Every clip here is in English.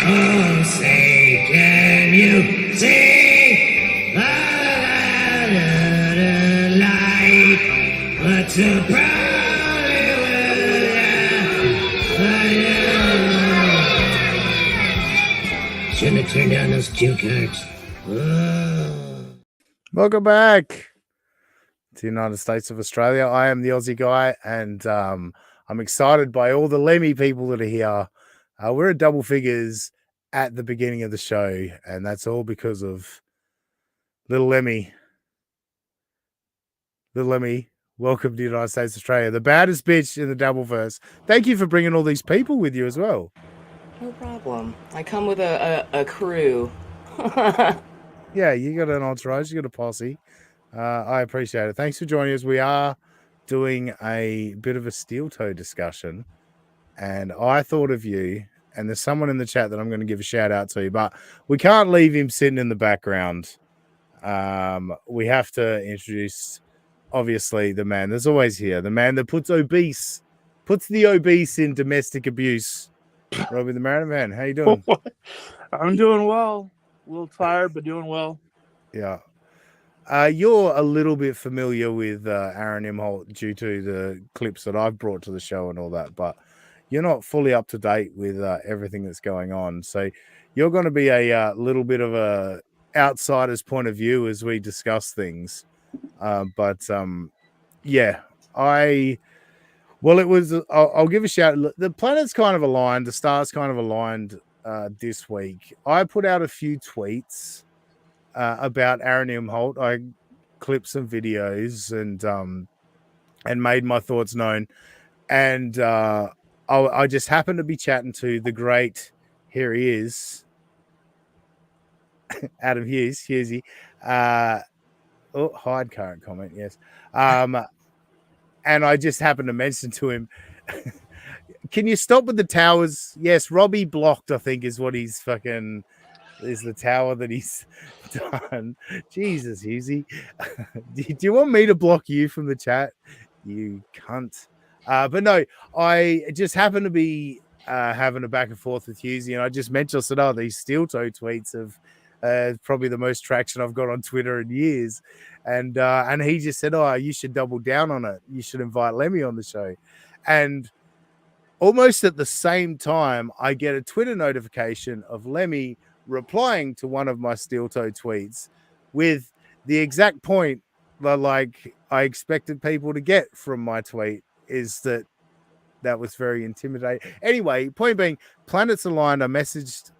Oh, say, can you see the light? What's the problem with you? Shouldn't have turned down those cue cards. Oh. Welcome back to the United States of Australia. I am the Aussie guy, and I'm excited by all the Lemmy people that are here. We're at double figures at the beginning of the show, and that's all because of little Lemmy. Little Lemmy, welcome to the United States of Australia, the baddest bitch in the Doubleverse. Thank you for bringing all these people with you as well. No problem. I come with a crew. Yeah, you got an entourage, you got a posse. I appreciate it. Thanks for joining us. We are doing a bit of a steel toe discussion, and I thought of you, and there's someone in the chat that I'm going to give a shout out to, but we can't leave him sitting in the background. We have to introduce, obviously, the man that's always here, the man that puts the obese in domestic abuse. Robbie the Mariner Man, how you doing? I'm doing well. A little tired, but doing well. Yeah. You're a little bit familiar with Aaron Imholte due to the clips that I've brought to the show and all that, but you're not fully up to date with everything that's going on. So you're going to be a little bit of a outsider's point of view as we discuss things. Yeah, I'll give a shout. The planets kind of aligned, the stars kind of aligned this week. I put out a few tweets about Aaron Imholte. I clipped some videos and made my thoughts known. And I just happened to be chatting to the great, here he is, Adam Hughes. Here's he. Hide current comment, yes. And I just happened to mention to him, can you stop with the towers? Yes, Robbie blocked, I think, is what he's fucking... is the tower that he's done. Jesus, Hughesy. Do you want me to block you from the chat? You cunt. But no, I just happen to be having a back and forth with Hughesy, and I just mentioned, I said, oh, these steel toe tweets have probably the most traction I've got on Twitter in years. And he just said, oh, you should double down on it. You should invite Lemmy on the show. And almost at the same time, I get a Twitter notification of Lemmy replying to one of my steel toe tweets with the exact point that, like, I expected people to get from my tweet, is that was very intimidating. Anyway, point being, planets aligned. I messaged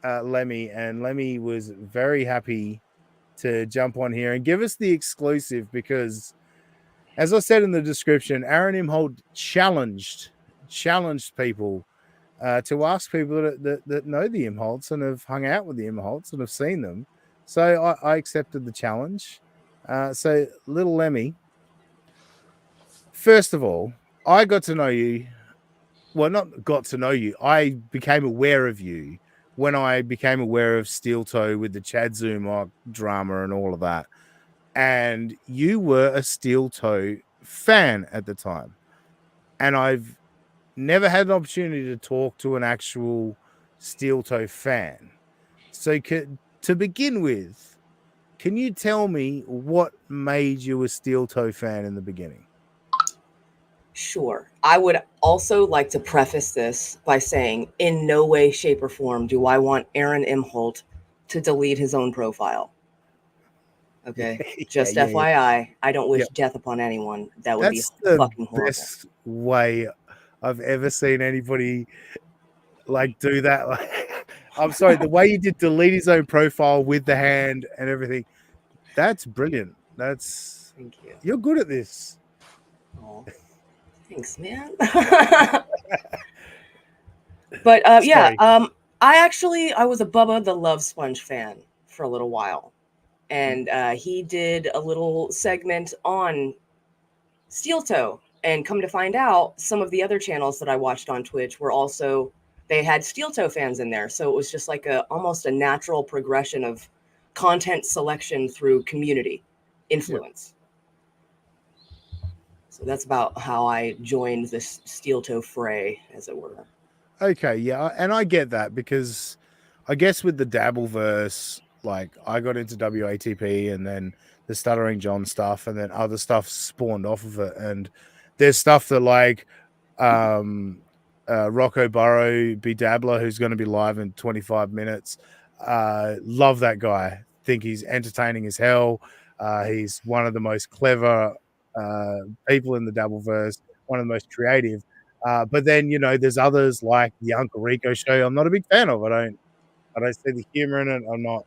Lemmy, and Lemmy was very happy to jump on here and give us the exclusive because, as I said in the description, Aaron Imholte challenged people to ask people that know the Imholtes and have hung out with the Imholtes and have seen them. So I accepted the challenge. So little Lemmy, first of all, I got to know you. Well, not got to know you. I became aware of you when I became aware of Steel Toe with the Chad Zumach drama and all of that. And you were a Steel Toe fan at the time. And I've never had an opportunity to talk to an actual Steel Toe fan. So to begin with, can you tell me what made you a Steel Toe fan in the beginning? Sure. I would also like to preface this by saying, in no way, shape, or form do I want Aaron Imholte to delete his own profile. Okay? Just FYI, I don't wish death upon anyone. That would be fucking horrible. That's the best way I've ever seen anybody like do that. Like, I'm sorry, the way you did delete his own profile with the hand and everything, that's brilliant. Thank you. You're good at this. Oh, thanks, man. But I was a Bubba the Love Sponge fan for a little while, and he did a little segment on Steel Toe. And come to find out, some of the other channels that I watched on Twitch were also, they had Steel Toe fans in there. So it was just like almost a natural progression of content selection through community influence. Yep. So that's about how I joined this Steel Toe fray, as it were. Okay, yeah, and I get that because I guess with the Dabbleverse, like I got into WATP and then the Stuttering John stuff, and then other stuff spawned off of it. And there's stuff that like Rocco Burrow Bedabbler, who's going to be live in 25 minutes. Love that guy. Think he's entertaining as hell. He's one of the most clever people in the Dabbleverse, one of the most creative. But then, you know, there's others like the Uncle Rico show. I'm not a big fan of. I don't see the humor in it. I'm not.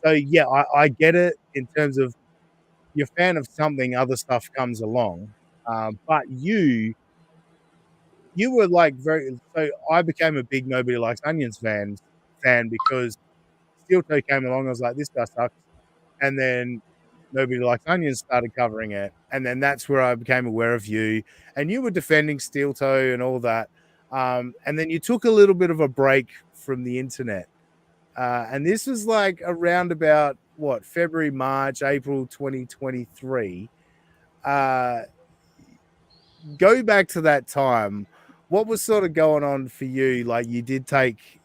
So yeah, I get it in terms of you're a fan of something, other stuff comes along. But you were like very. So I became a big Nobody Likes Onions fan because Steel Toe came along. I was like, this guy sucks. And then Nobody Likes Onions started covering it, and then that's where I became aware of you. And you were defending Steel Toe and all that. And then you took a little bit of a break from the internet. And this was like around about what, February, March, April 2023. Go back to that time. What was sort of going on for you? Like you did take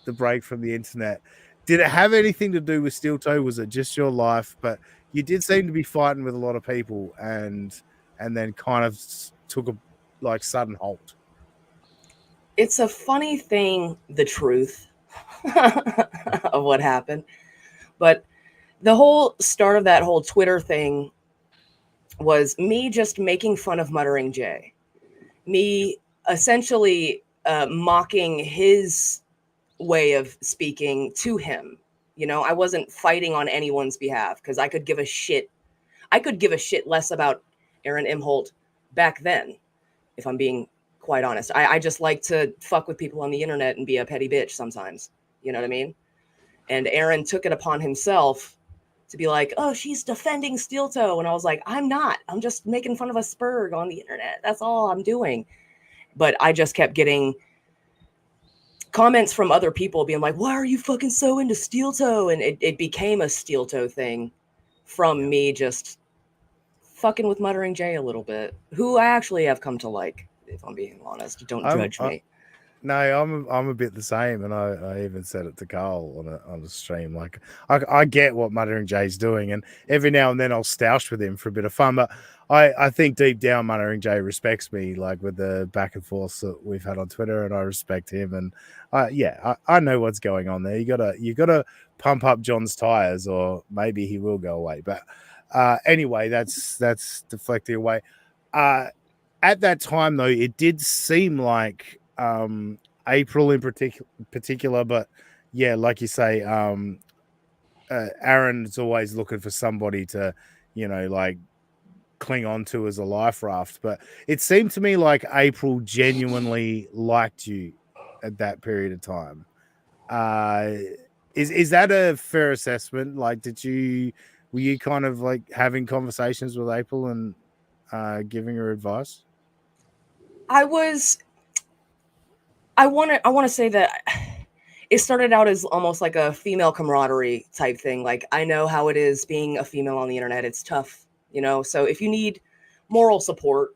the break from the internet. Did it have anything to do with Steel Toe? Was it just your life? But you did seem to be fighting with a lot of people and then kind of took a like sudden halt. It's a funny thing, the truth of what happened. But the whole start of that whole Twitter thing was me just making fun of Muttering Jay. Me essentially mocking his way of speaking to him. You know, I wasn't fighting on anyone's behalf because I could give a shit. I could give a shit less about Aaron Imholte back then, if I'm being quite honest. I just like to fuck with people on the internet and be a petty bitch sometimes. You know what I mean? And Aaron took it upon himself to be like, oh, she's defending Steel Toe. And I was like, I'm not. I'm just making fun of a Spurg on the internet. That's all I'm doing. But I just kept getting comments from other people being like, why are you fucking so into Steel Toe? And it became a Steel Toe thing from me just fucking with Muttering Jay a little bit, who I actually have come to like, if I'm being honest. Don't judge me. No, I'm a bit the same, and I even said it to Carl on a stream. Like, I get what Muttering Jay's doing, and every now and then I'll stoush with him for a bit of fun. But I think deep down Muttering Jay respects me, like with the back and forth that we've had on Twitter, and I respect him. And I know what's going on there. You gotta pump up John's tires, or maybe he will go away. But anyway, that's deflecting away. At that time, though, it did seem like April in particular, but yeah, like you say, Aaron's always looking for somebody to, you know, like cling on to as a life raft. But it seemed to me like April genuinely liked you at that period of time. Is that a fair assessment? Like, were you kind of like having conversations with April and giving her advice? I want to say that it started out as almost like a female camaraderie type thing. Like, I know how it is being a female on the internet. It's tough, you know? So if you need moral support,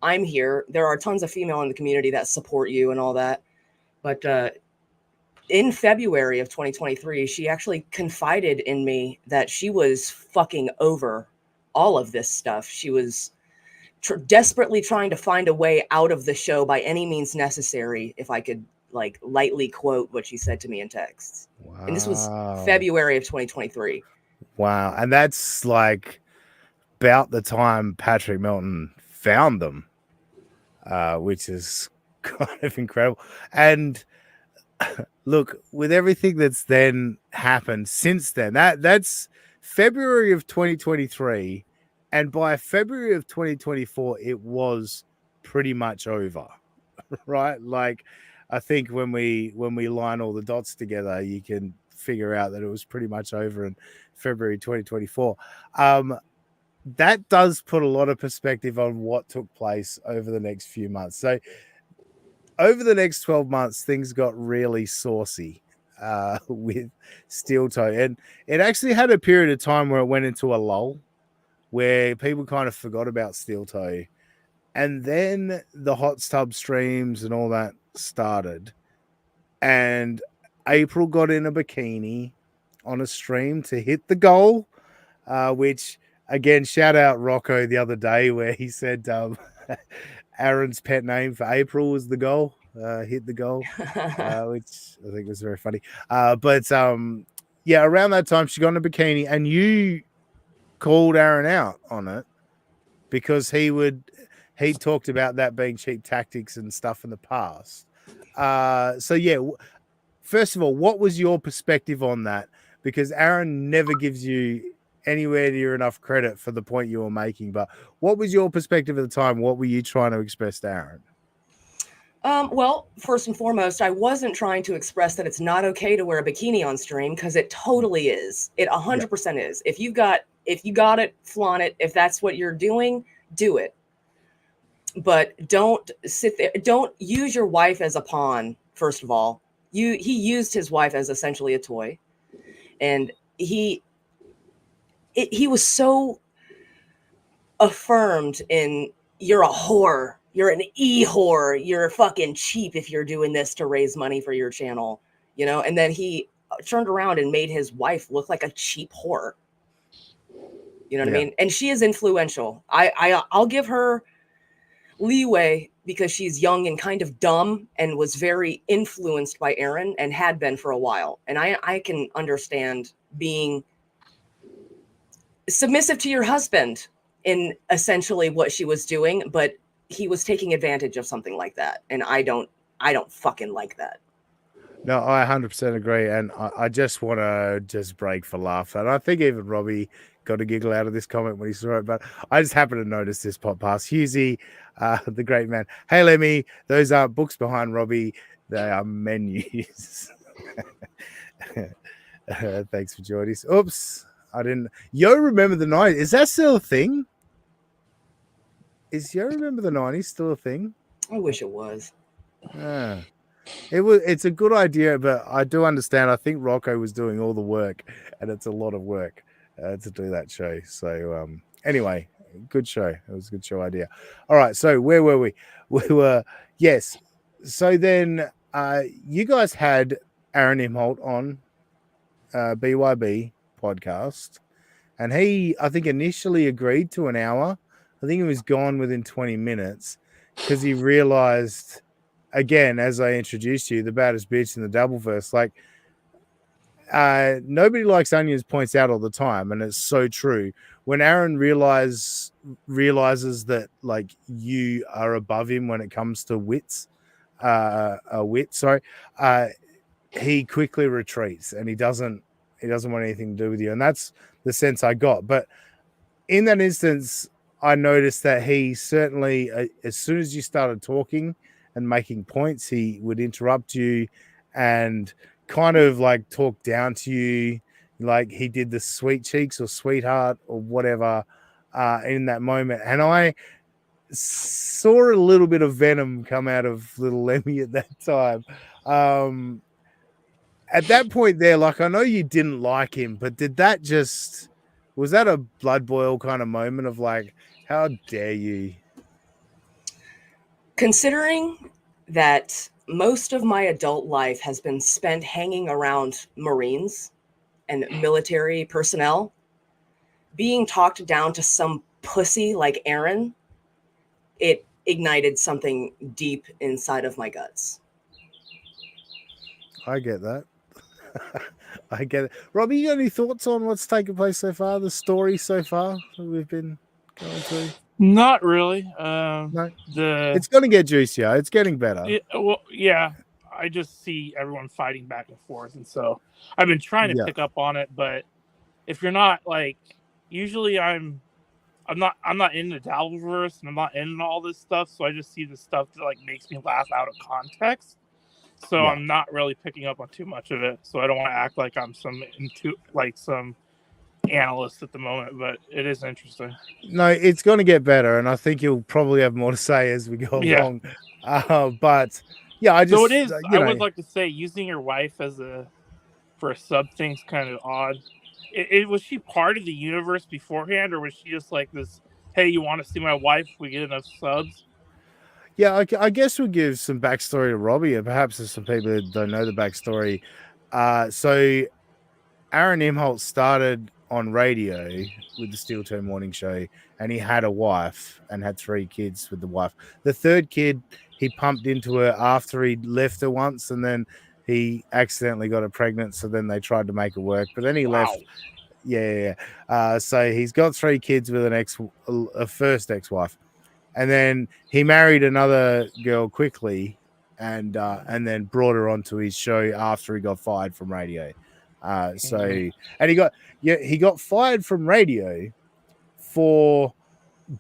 I'm here. There are tons of female in the community that support you and all that. But in February of 2023, she actually confided in me that she was fucking over all of this stuff. She was desperately trying to find a way out of the show by any means necessary, if I could like lightly quote what she said to me in texts. Wow. And this was February of 2023. Wow. And that's like about the time Patrick Melton found them, which is kind of incredible. And look, with everything that's then happened since then, that's February of 2023. And by February of 2024, it was pretty much over, right? Like, I think when we line all the dots together, you can figure out that it was pretty much over in February 2024. That does put a lot of perspective on what took place over the next few months. So over the next 12 months, things got really saucy with Steel Toe. And it actually had a period of time where it went into a lull, where people kind of forgot about Steel Toe. And then the hot tub streams and all that started. And April got in a bikini on a stream to hit the goal, which again, shout out Rocco the other day where he said Aaron's pet name for April was the goal, hit the goal, which I think was very funny. But yeah, around that time she got in a bikini, and you called Aaron out on it because he talked about that being cheap tactics and stuff in the past. So yeah, first of all, what was your perspective on that? Because Aaron never gives you anywhere near enough credit for the point you were making. But what was your perspective at the time? What were you trying to express to Aaron? Well, first and foremost, I wasn't trying to express that it's not okay to wear a bikini on stream, because it totally is. It 100% is. If you got it, flaunt it. If that's what you're doing, do it. But don't sit there. Don't use your wife as a pawn. First of all, he used his wife as essentially a toy, and he was so affirmed in, you're a whore, you're an e-whore, you're fucking cheap if you're doing this to raise money for your channel, and then he turned around and made his wife look like a cheap whore. You know what I mean? And she is influential. I'll give her leeway because she's young and kind of dumb and was very influenced by Aaron and had been for a while. And I can understand being submissive to your husband in essentially what she was doing, but he was taking advantage of something like that. And I don't fucking like that. No, I 100% agree. And I just want to just break for laughter. And I think even Robbie got a giggle out of this comment when he saw it, but I just happened to notice this pop past. Husey, the great man. Hey, Lemmy, those aren't books behind Robbie. They are menus. Thanks for joining us. Oops. I didn't. Yo, remember the 90s? Is that still a thing? Is Yo remember the 90s still a thing? I wish it was. It's a good idea, but I do understand. I think Rocco was doing all the work, and it's a lot of work to do that show. So anyway, good show. It was a good show idea. All right, so where were we? We were yes. So then you guys had Aaron Imholte on BYB podcast, and he, I think, initially agreed to an hour. I think he was gone within 20 minutes because he realized, again, as I introduced you, the baddest bitch in the Doubleverse, like Nobody Likes Onions points out all the time, and it's so true. When Aaron realizes that like you are above him when it comes to he quickly retreats and he doesn't want anything to do with you, and that's the sense I got. But in that instance, I noticed that he certainly, as soon as you started talking and making points, he would interrupt you and kind of like talk down to you, like he did the sweet cheeks or sweetheart or whatever in that moment. And I saw a little bit of venom come out of little Lemmy at that time. At that point there, like, I know you didn't like him, but was that a blood boil kind of moment of like, how dare you? Considering that most of my adult life has been spent hanging around Marines and military personnel, being talked down to some pussy like Aaron, it ignited something deep inside of my guts. I get that. I get it. Robbie, you got any thoughts on what's taken place so far, the story so far that we've been going through? Not really. No. It's going to get juicier. It's getting better. Yeah. I just see everyone fighting back and forth, and so I've been trying to pick up on it. But if you're not like, usually I'm not in the Dabbleverse and I'm not in all this stuff, so I just see the stuff that like makes me laugh out of context. So I'm not really picking up on too much of it. So I don't want to act like I'm some analyst at the moment, but it is interesting. No, it's going to get better, and I think you'll probably have more to say as we go along. But yeah, I just. So it is. I would like to say using your wife for a sub thing's kind of odd. Was she part of the universe beforehand, or was she just like this? Hey, you want to see my wife? We get enough subs. Yeah, I guess we'll give some backstory to Robbie, and perhaps there's some people that don't know the backstory. So Aaron Imholte started on radio with the Steel Toe Morning Show, and he had a wife and had 3 kids with the wife. The 3rd kid he pumped into her after he'd left her once, and then he accidentally got her pregnant. So then they tried to make it work, but then he left. Yeah. So he's got 3 kids with a first ex-wife, and then he married another girl quickly, and then brought her onto his show after he got fired from radio. And he got fired from radio for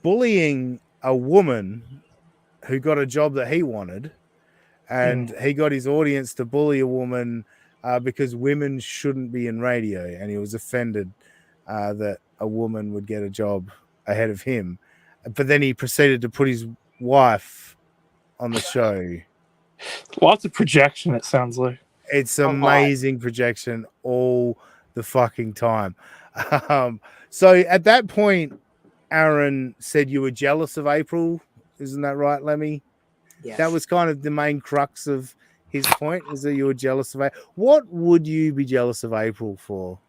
bullying a woman who got a job that he wanted, and he got his audience to bully a woman because women shouldn't be in radio, and he was offended that a woman would get a job ahead of him. But then he proceeded to put his wife on the show. Lots of projection, it sounds like. It's amazing projection all the fucking time. So at that point, Aaron said you were jealous of April. Isn't that right, Lemmy? Yes. That was kind of the main crux of his point, is that you were jealous of April. What would you be jealous of April for?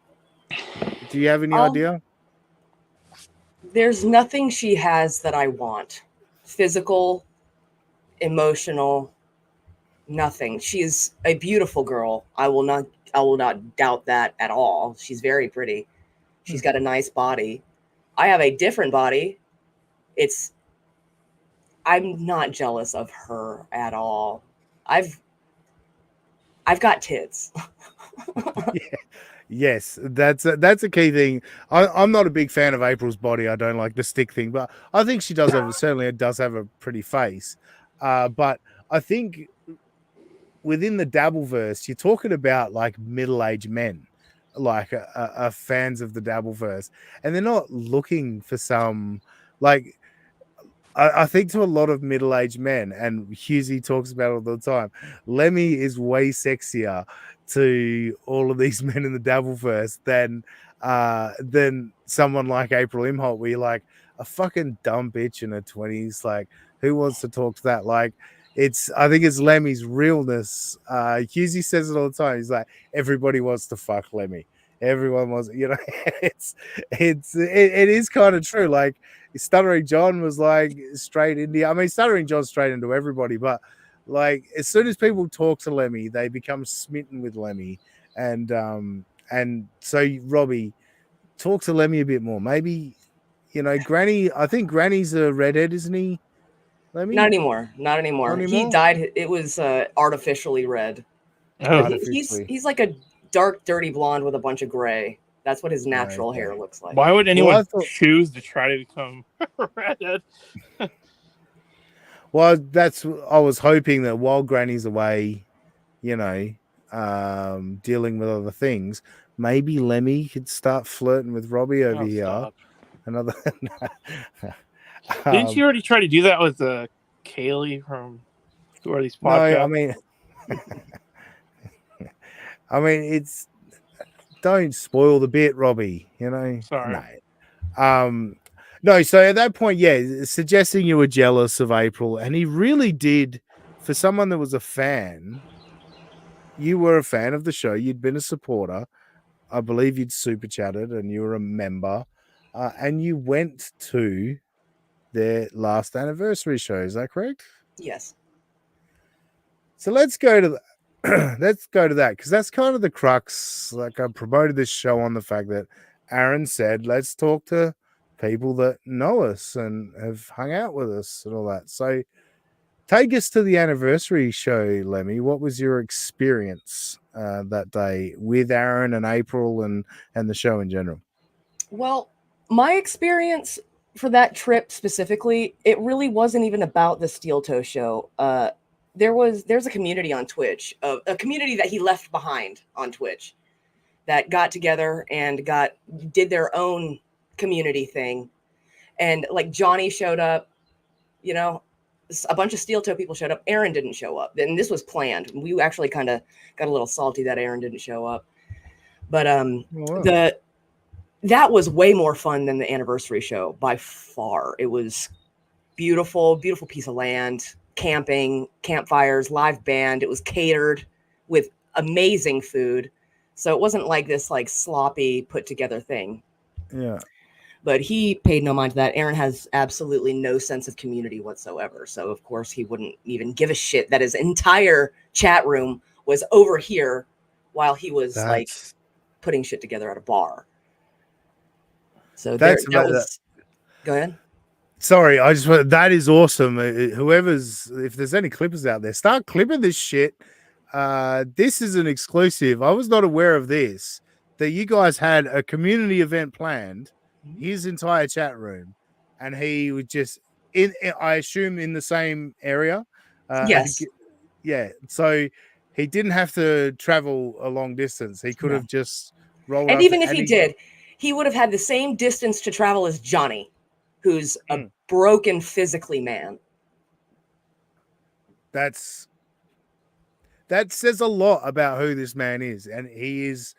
Do you have any idea? There's nothing she has that I want. Physical, emotional, nothing. She is a beautiful girl. I will not doubt that at all. She's very pretty. She's got a nice body. I have a different body. I'm not jealous of her at all. I've got tits. Yes, that's a key thing. I'm not a big fan of April's body. I don't like the stick thing, but I think she does have a pretty face. But I think within the Dabbleverse, you're talking about like middle-aged men, like are fans of the Dabbleverse, and they're not looking for some like. I think to a lot of middle-aged men, and Husey talks about it all the time, Lemmy is way sexier to all of these men in the Dabbleverse than someone like April Imholte, where you're like, a fucking dumb bitch in her 20s. Like, who wants to talk to that? Like, I think it's Lemmy's realness. Husey says it all the time. He's like, everybody wants to fuck Lemmy. Everyone wants, it is kind of true. Like, Stuttering John was like straight into, I mean, Stuttering John's straight into everybody, but like as soon as people talk to Lemmy, they become smitten with Lemmy. And so Robbie, talk to Lemmy a bit more. Maybe, Granny, I think Granny's a redhead, isn't he? Lemmy? Not anymore. He died. It was artificially red. He's like a dark, dirty blonde with a bunch of gray. That's what his natural hair looks like. Why would anyone choose to try to become redhead? Well, I was hoping that while Granny's away, dealing with other things, maybe Lemmy could start flirting with Robbie over here. Stop. Another. Didn't you already try to do that with Kaylee from Who Are These Podcasts? No, I mean, it's. Don't spoil the bit, Robbie. Sorry. No. So at that point, suggesting you were jealous of April, and he really did. For someone that was a fan, you were a fan of the show. You'd been a supporter. I believe you'd super chatted, and you were a member, and you went to their last anniversary show. Is that correct? Yes. So let's go to that, because that's kind of the crux. Like, I promoted this show on the fact that Aaron said, let's talk to people that know us and have hung out with us and all that. So take us to the anniversary show, Lemmy. What was your experience that day with Aaron and April and the show in general? Well, my experience for that trip specifically, it really wasn't even about the Steel Toe show. There's a community on Twitch, a community that he left behind on Twitch, that got together and did their own community thing. And like Johnny showed up, a bunch of Steel Toe people showed up. Aaron didn't show up. And this was planned. We actually kind of got a little salty that Aaron didn't show up. But that was way more fun than the anniversary show by far. It was beautiful, beautiful piece of land. Camping, campfires, live band. It was catered with amazing food. So it wasn't like this like sloppy put together thing. Yeah. But he paid no mind to that. Aaron has absolutely no sense of community whatsoever. So of course he wouldn't even give a shit that his entire chat room was over here while he was like putting shit together at a bar. So that was. Go ahead. Sorry, that is awesome. If there's any clippers out there, start clipping this shit. This is an exclusive. I was not aware of this, that you guys had a community event planned, his entire chat room, and he would just I assume in the same area. Yes. Yeah. So he didn't have to travel a long distance. He could have just rolled and up. Even if he did, he would have had the same distance to travel as Johnny, who's a broken physically man. That says a lot about who this man is, and he is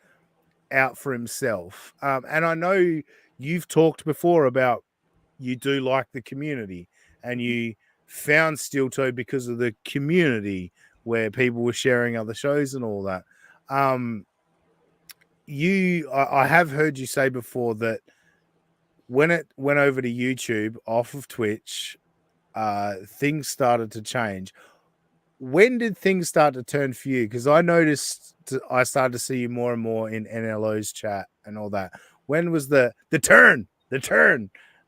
out for himself. And I know you've talked before about you do like the community, and you found Steel Toe because of the community where people were sharing other shows and all that. I have heard you say before that when it went over to YouTube off of Twitch, things started to change. When did things start to turn for you? Because I noticed I started to see you more and more in NLO's chat and all that. When was the turn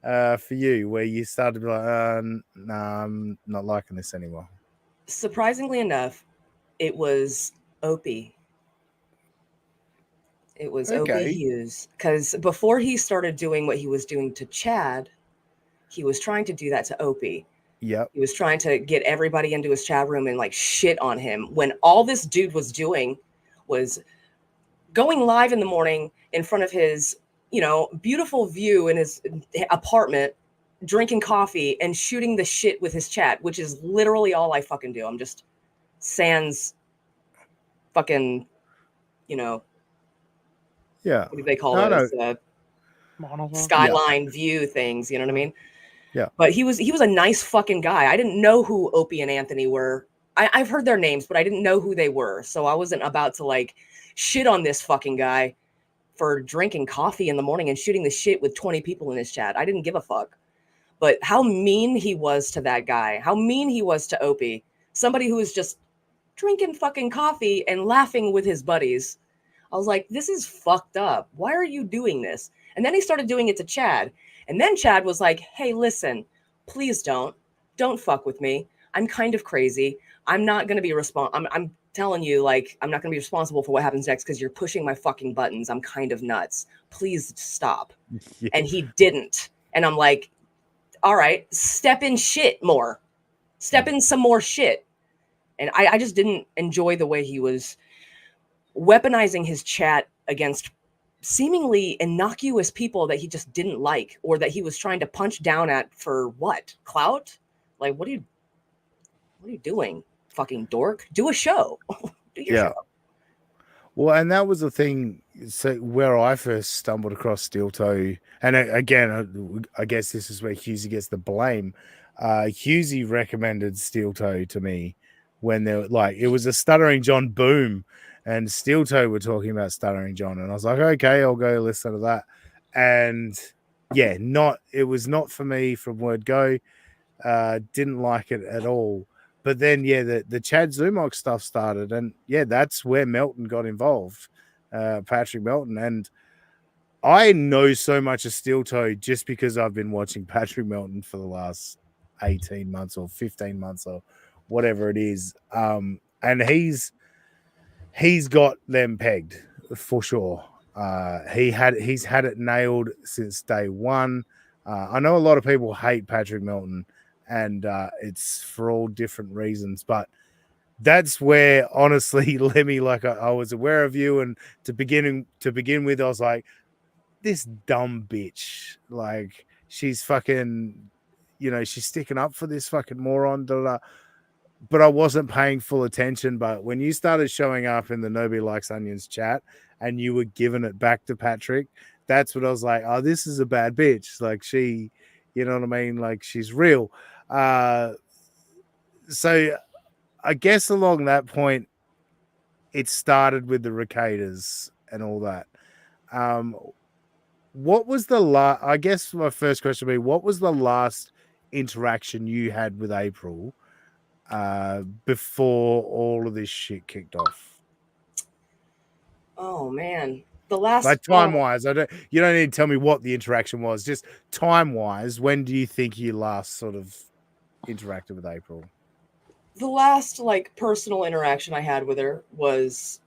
for you, where you started to be like, nah, I'm not liking this anymore? Surprisingly enough, it was Opie. It was Opie Hughes. Because before he started doing what he was doing to Chad, he was trying to do that to Opie. Yep. He was trying to get everybody into his chat room and like shit on him, when all this dude was doing was going live in the morning in front of his, beautiful view in his apartment, drinking coffee and shooting the shit with his chat, which is literally all I fucking do. I'm just sans fucking, yeah. What do they call those? Skyline view things. You know what I mean? Yeah. But he was a nice fucking guy. I didn't know who Opie and Anthony were. I've heard their names, but I didn't know who they were. So I wasn't about to like shit on this fucking guy for drinking coffee in the morning and shooting the shit with 20 people in his chat. I didn't give a fuck. But how mean he was to that guy, how mean he was to Opie, somebody who was just drinking fucking coffee and laughing with his buddies. I was like, this is fucked up. Why are you doing this? And then he started doing it to Chad. And then Chad was like, hey, listen, please don't fuck with me. I'm kind of crazy. I'm not going to be I'm telling you, like, I'm not going to be responsible for what happens next because you're pushing my fucking buttons. I'm kind of nuts. Please stop. Yeah. And he didn't. And I'm like, all right, step in shit more. Step in some more shit. And I just didn't enjoy the way he was weaponizing his chat against seemingly innocuous people that he just didn't like, or that he was trying to punch down at for what? Clout? Like, what are you doing? Fucking dork. Do a show. Do your show. Well, and that was the thing. So where I first stumbled across Steel Toe, and again, I guess this is where Husey gets the blame. Husey recommended Steel Toe to me when it was a Stuttering John boom, and Steel Toe were talking about Stuttering John, and I was like, okay, I'll go listen to that. And yeah, it was not for me from word go. Didn't like it at all. But then, the Chad Zumok stuff started, and that's where Melton got involved, Patrick Melton. And I know so much of Steel Toe just because I've been watching Patrick Melton for the last 18 months or 15 months or whatever it is. And he's got them pegged for sure. He's had it nailed since day one. I know a lot of people hate Patrick Melton, and it's for all different reasons, but that's where, honestly, Lemmy, like I was aware of you, and to begin with, I was like, this dumb bitch, like she's fucking, she's sticking up for this fucking moron, but I wasn't paying full attention. But when you started showing up in the Nobody Likes Onions chat and you were giving it back to Patrick, that's what I was like, oh, this is a bad bitch. Like she, you know what I mean? Like she's real. So I guess along that point, it started with the Recadas and all that. What was the last? I guess my first question would be, what was the last interaction you had with April before all of this shit kicked off? Oh man, the last, like time wise, you don't need to tell me what the interaction was. Just time wise, when do you think you last sort of interacted with April? The last like personal interaction I had with her was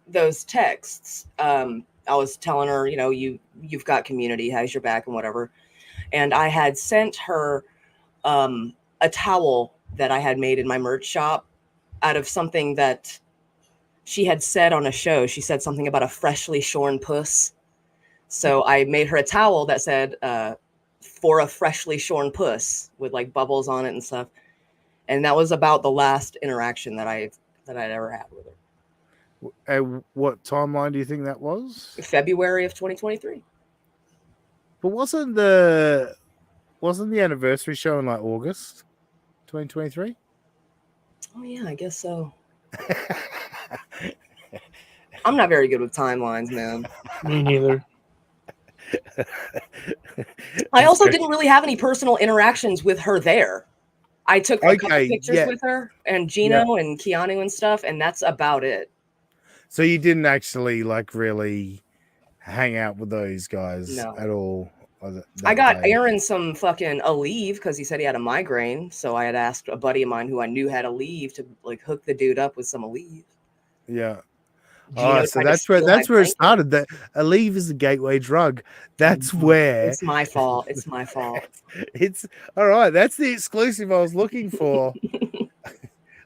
those texts. I was telling her, you've got community, has your back and whatever. And I had sent her a towel that I had made in my merch shop out of something that she had said on a show. She said something about a freshly shorn puss. So I made her a towel that said, for a freshly shorn puss, with like bubbles on it and stuff. And that was about the last interaction that I'd ever had with her. What timeline do you think that was? February of 2023. But wasn't the anniversary show in like August 2023? Oh yeah, I guess so. I'm not very good with timelines, man. Me neither. I also didn't really have any personal interactions with her there. I took a couple pictures with her and Gino and Keanu and stuff, and that's about it. So you didn't actually like really hang out with those guys at all? I got Aaron some fucking Aleve because he said he had a migraine. So I had asked a buddy of mine who I knew had Aleve to like hook the dude up with some Aleve. Yeah. Oh, so that's where it started. That Aleve is a gateway drug. That's where it's my fault. It's my fault. It's all right. That's the exclusive I was looking for.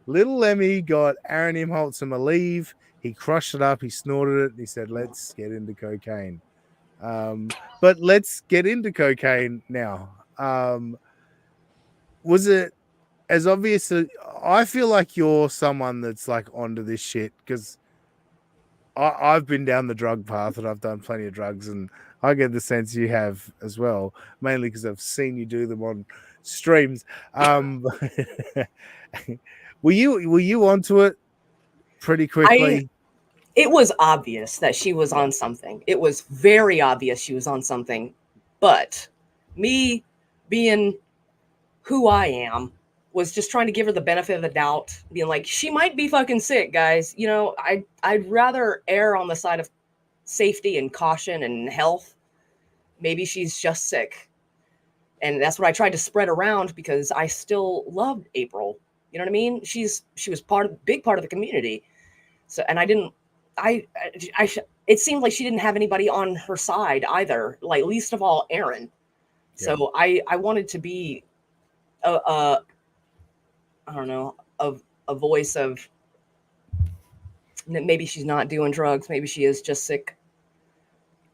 Little Lemmy got Aaron Imholte some Aleve. He crushed it up. He snorted it. And he said, "Let's get into cocaine." But let's get into cocaine now. Was it as obvious? I feel like you're someone that's like onto this shit because I've been down the drug path and I've done plenty of drugs, and I get the sense you have as well, mainly because I've seen you do them on streams. Were you onto it pretty quickly? It was obvious that she was on something. It was very obvious she was on something. But me being who I am was just trying to give her the benefit of the doubt, being like, she might be fucking sick, guys. I'd rather err on the side of safety and caution and health. Maybe she's just sick. And that's what I tried to spread around because I still loved April. You know what I mean? She was big part of the community. So, and it seemed like she didn't have anybody on her side either, like least of all Aaron. Yeah. So I wanted to be I don't know, a voice of maybe she's not doing drugs, maybe she is just sick.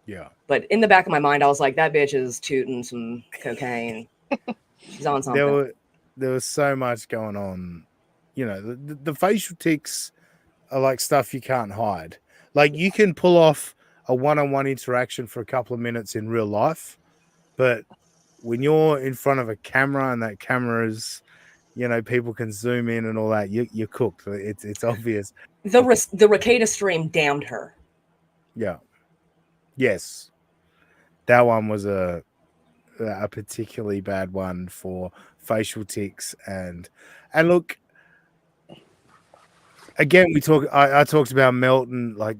Yeah. But in the back of my mind, I was like, that bitch is tooting some cocaine. She's on something. There was so much going on. The facial tics are like stuff you can't hide. Like you can pull off a one-on-one interaction for a couple of minutes in real life, but when you're in front of a camera and that camera is, people can zoom in and all that, you're cooked. It's obvious. The Recada stream damned her. Yeah. Yes. That one was a particularly bad one for facial tics and look, again, I talked about Melton like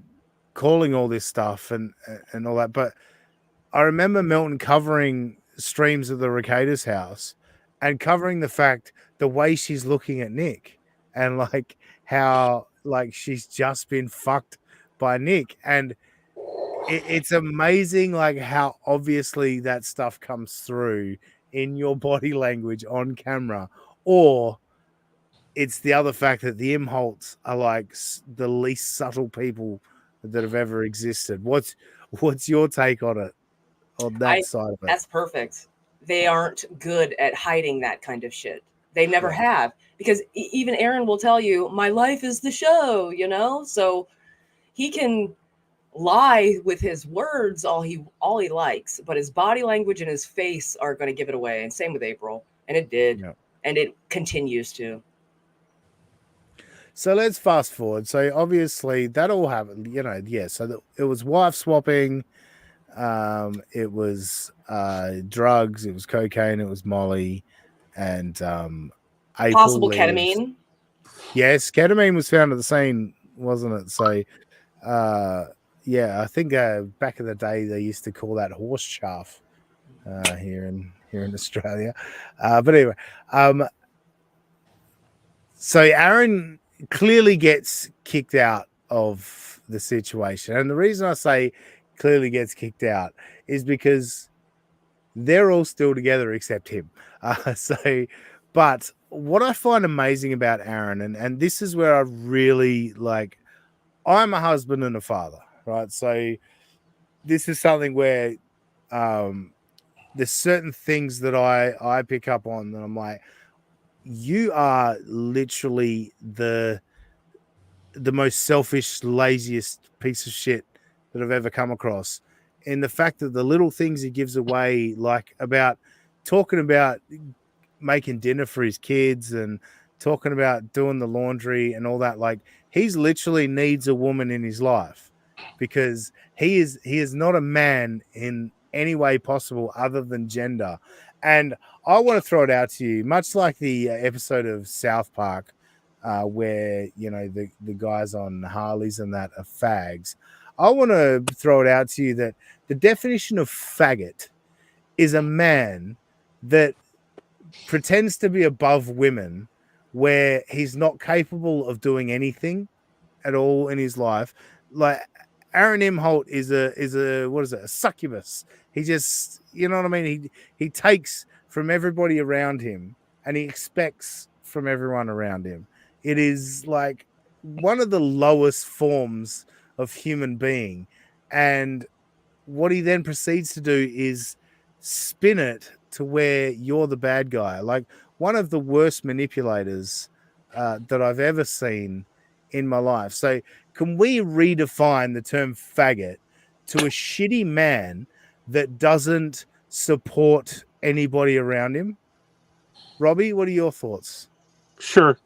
calling all this stuff and all that, but I remember Melton covering streams of the Recada's house and covering the fact the way she's looking at Nick and like how like she's just been fucked by Nick, and it's amazing like how obviously that stuff comes through in your body language on camera, or it's the other fact that the Imholtes are like the least subtle people that have ever existed. What's your take on it? On that side of it. That's perfect. They aren't good at hiding that kind of shit. They never have, because even Aaron will tell you, my life is the show, so he can lie with his words all he likes, but his body language and his face are going to give it away. And same with April. And it did. Yeah. And it continues to. So let's fast forward. So obviously that all happened, So it was wife swapping. It was drugs. It was cocaine. It was Molly, and April Possible lives. ketamine. Yes, ketamine was found at the scene, wasn't it? So, I think back in the day they used to call that horse chaff here in Australia. But anyway, so Aaron clearly gets kicked out of the situation, and the reason I say clearly gets kicked out is because they're all still together except him. But what I find amazing about Aaron, and this is where I really like, I'm a husband and a father, right? So this is something where there's certain things that I pick up on that I'm like, you are literally the most selfish, laziest piece of shit that I've ever come across. And the fact that the little things he gives away, like about talking about making dinner for his kids and talking about doing the laundry and all that, like he's literally needs a woman in his life because he is not a man in any way possible other than gender. And I want to throw it out to you, much like the episode of South Park where the guys on Harleys and that are fags. I want to throw it out to you that the definition of faggot is a man that pretends to be above women, where he's not capable of doing anything at all in his life. Like Aaron Imholte is a what is it, a succubus. He just, you know what I mean? He takes from everybody around him and he expects from everyone around him. It is like one of the lowest forms of human being. And what he then proceeds to do is spin it to where you're the bad guy. Like one of the worst manipulators that I've ever seen in my life. So can we redefine the term faggot to a shitty man that doesn't support anybody around him? Robbie, what are your thoughts? Sure.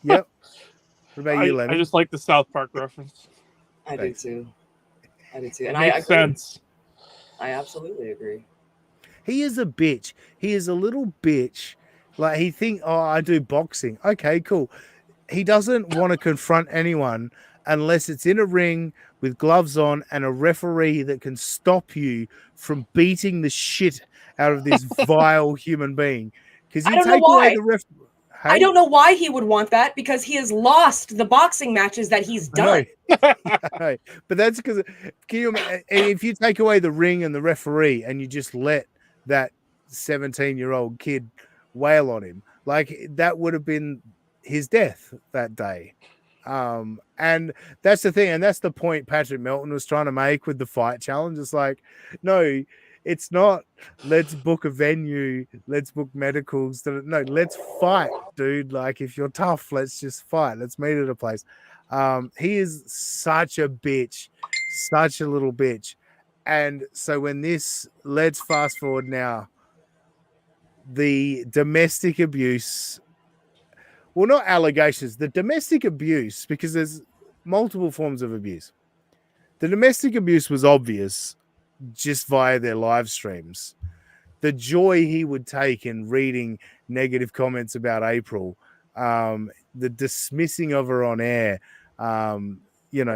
Yep. What about you, Lemmy? I just like the South Park reference. I do too. And Makes I agree. sense. I absolutely agree. He is a bitch. He is a little bitch. Like he think, oh, I do boxing. Okay, cool. He doesn't want to confront anyone unless it's in a ring with gloves on and a referee that can stop you from beating the shit out of this vile human being. Because you take away the ref. Hey? I don't know why he would want that, because he has lost the boxing matches that he's done. But that's because if you take away the ring and the referee and you just let that 17-year-old kid wail on him, like that would have been his death that day. And that's the thing, and that's the point Patrick Melton was trying to make with the fight challenge. It's like, no, it's not let's book a venue, let's book medicals. No, let's fight, dude. Like if you're tough, let's just fight. Let's meet at a place. He is such a bitch, such a little bitch. And so let's fast forward now. The domestic abuse, well, not allegations, the domestic abuse, because there's multiple forms of abuse. The domestic abuse was obvious just via their live streams. The joy he would take in reading negative comments about April, the dismissing of her on air,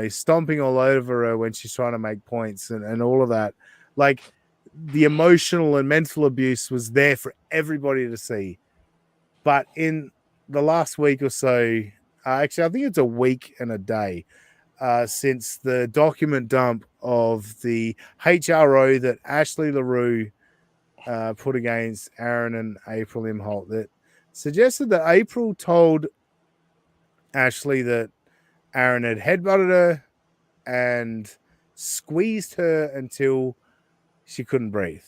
stomping all over her when she's trying to make points and all of that. Like the emotional and mental abuse was there for everybody to see. But in the last week or so, actually, I think it's a week and a day since the document dump of the HRO that Ashley LaRue put against Aaron and April Imholte, that suggested that April told Ashley that Aaron had headbutted her and squeezed her until she couldn't breathe.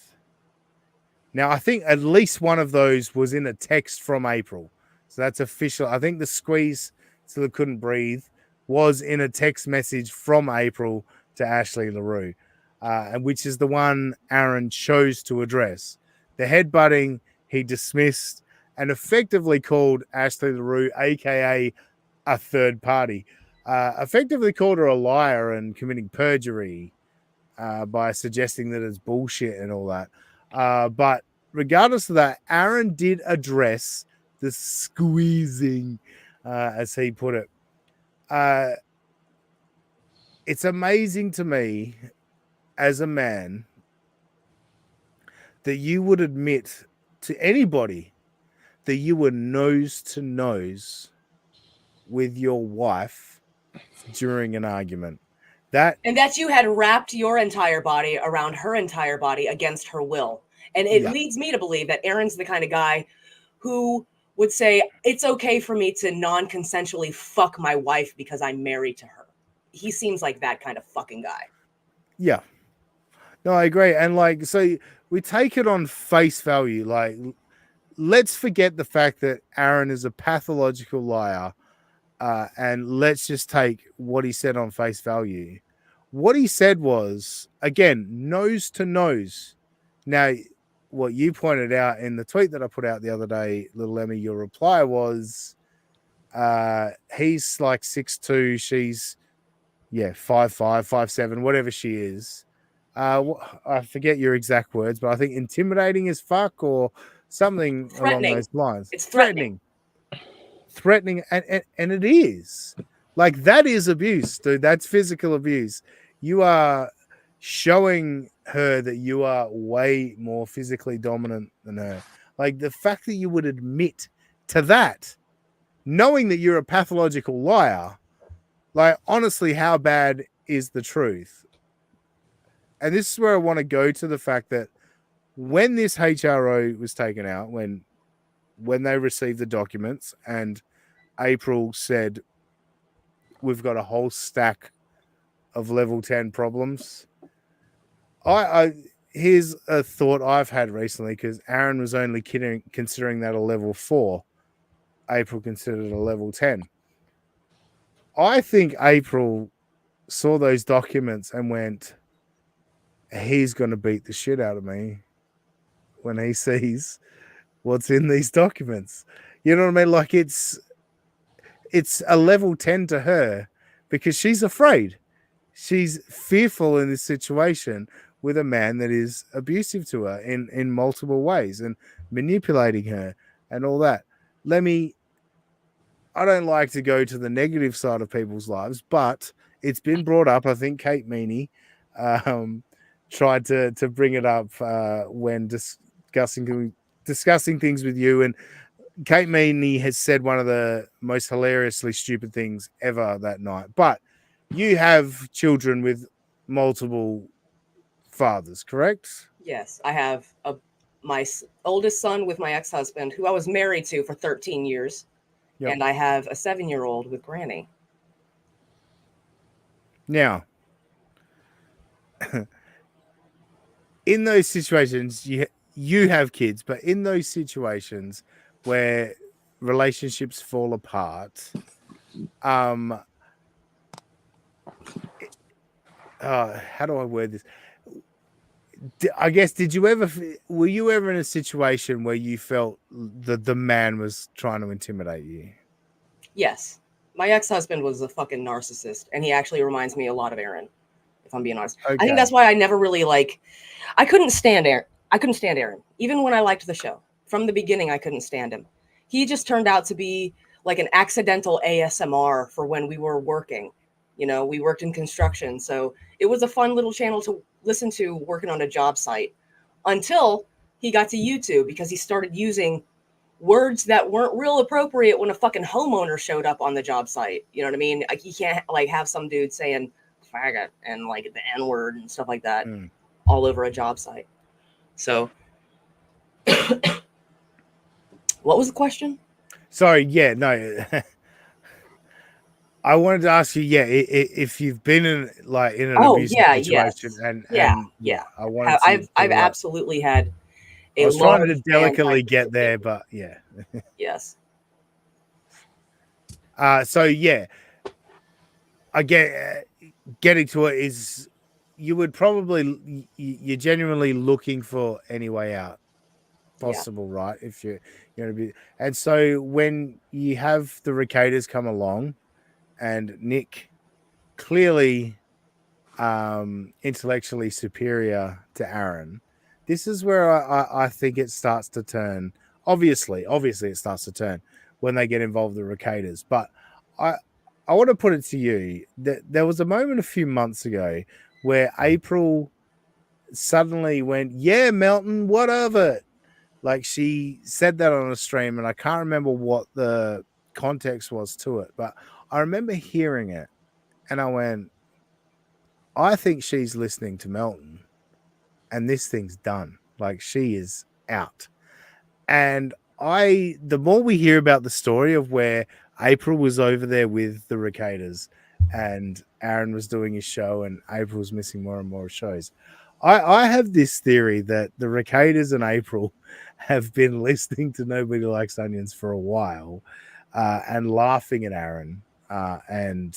Now, I think at least one of those was in a text from April. So that's official. I think the squeeze till it couldn't breathe was in a text message from April to Ashley LaRue, and which is the one Aaron chose to address. The headbutting he dismissed and effectively called Ashley LaRue, a.k.a. a third party, effectively called her a liar and committing perjury by suggesting that it's bullshit and all that. But regardless of that, Aaron did address the squeezing, as he put it. It's amazing to me as a man that you would admit to anybody that you were nose to nose with your wife during an argument. And that you had wrapped your entire body around her entire body against her will. And it leads me to believe that Aaron's the kind of guy who would say, it's okay for me to non-consensually fuck my wife because I'm married to her. He seems like that kind of fucking guy. Yeah. No, I agree. And like, so we take it on face value. Like, let's forget the fact that Aaron is a pathological liar. And let's just take what he said on face value. What he said was, again, nose to nose. Now, what you pointed out in the tweet that I put out the other day, little Emmy, your reply was, he's like 6'2", she's 5'5", 5'7", whatever she is. I forget your exact words, but I think intimidating as fuck or something along those lines. It's threatening. And it is. Like, that is abuse, dude. That's physical abuse. You are showing her that you are way more physically dominant than her. Like, the fact that you would admit to that, knowing that you're a pathological liar, like, honestly, how bad is the truth? And this is where I want to go to the fact that when this HRO was taken out, when they received the documents and April said, we've got a whole stack of level 10 problems. Here's a thought I've had recently, because Aaron was only considering that a level 4. April considered it a level 10. I think April saw those documents and went, he's going to beat the shit out of me when he sees what's in these documents. You know what I mean? Like, it's a level 10 to her because she's afraid. She's fearful in this situation with a man that is abusive to her in multiple ways and manipulating her and all that. I don't like to go to the negative side of people's lives, but it's been brought up. I think Kate Meany tried to bring it up when discussing things with you, and Kate Meany has said one of the most hilariously stupid things ever that night. But you have children with multiple fathers, correct? Yes, I have my oldest son with my ex-husband, who I was married to for 13 years. Yep. And I have a 7-year-old with Granny. Now, in those situations, you have kids, but in those situations where relationships fall apart, how do I word this? I guess, were you ever in a situation where you felt that the man was trying to intimidate you? Yes. My ex-husband was a fucking narcissist, and he actually reminds me a lot of Aaron, if I'm being honest. Okay. I think that's why I never really I couldn't stand Aaron. Even when I liked the show. From the beginning, I couldn't stand him. He just turned out to be like an accidental ASMR for when we were working. You know, we worked in construction, so it was a fun little channel to listen to working on a job site until he got to YouTube, because he started using words that weren't real appropriate when a fucking homeowner showed up on the job site. You know what I mean? Like, you can't have some dude saying faggot and like the N-word and stuff like that all over a job site. So what was the question? Sorry, no. I wanted to ask you, if you've been in an abusive situation, I've absolutely had. I was trying to delicately get there, but yeah. Yes. I get getting to it is you're genuinely looking for any way out. possible, right? If you're going to be, and so when you have the Ricators come along, and Nick clearly intellectually superior to Aaron, this is where I think it starts to turn. Obviously, it starts to turn when they get involved with the Ricators. But I want to put it to you that there was a moment a few months ago where April suddenly went, "Yeah, Melton, what of it?" Like she said that on a stream, and I can't remember what the context was to it, but I remember hearing it, and I went, I think she's listening to Melton, and this thing's done. Like she is out. And the more we hear about the story of where April was over there with the Ricators and Aaron was doing his show and April was missing more and more shows, I have this theory that the Ricators and April have been listening to Nobody Likes Onions for a while and laughing at Aaron. And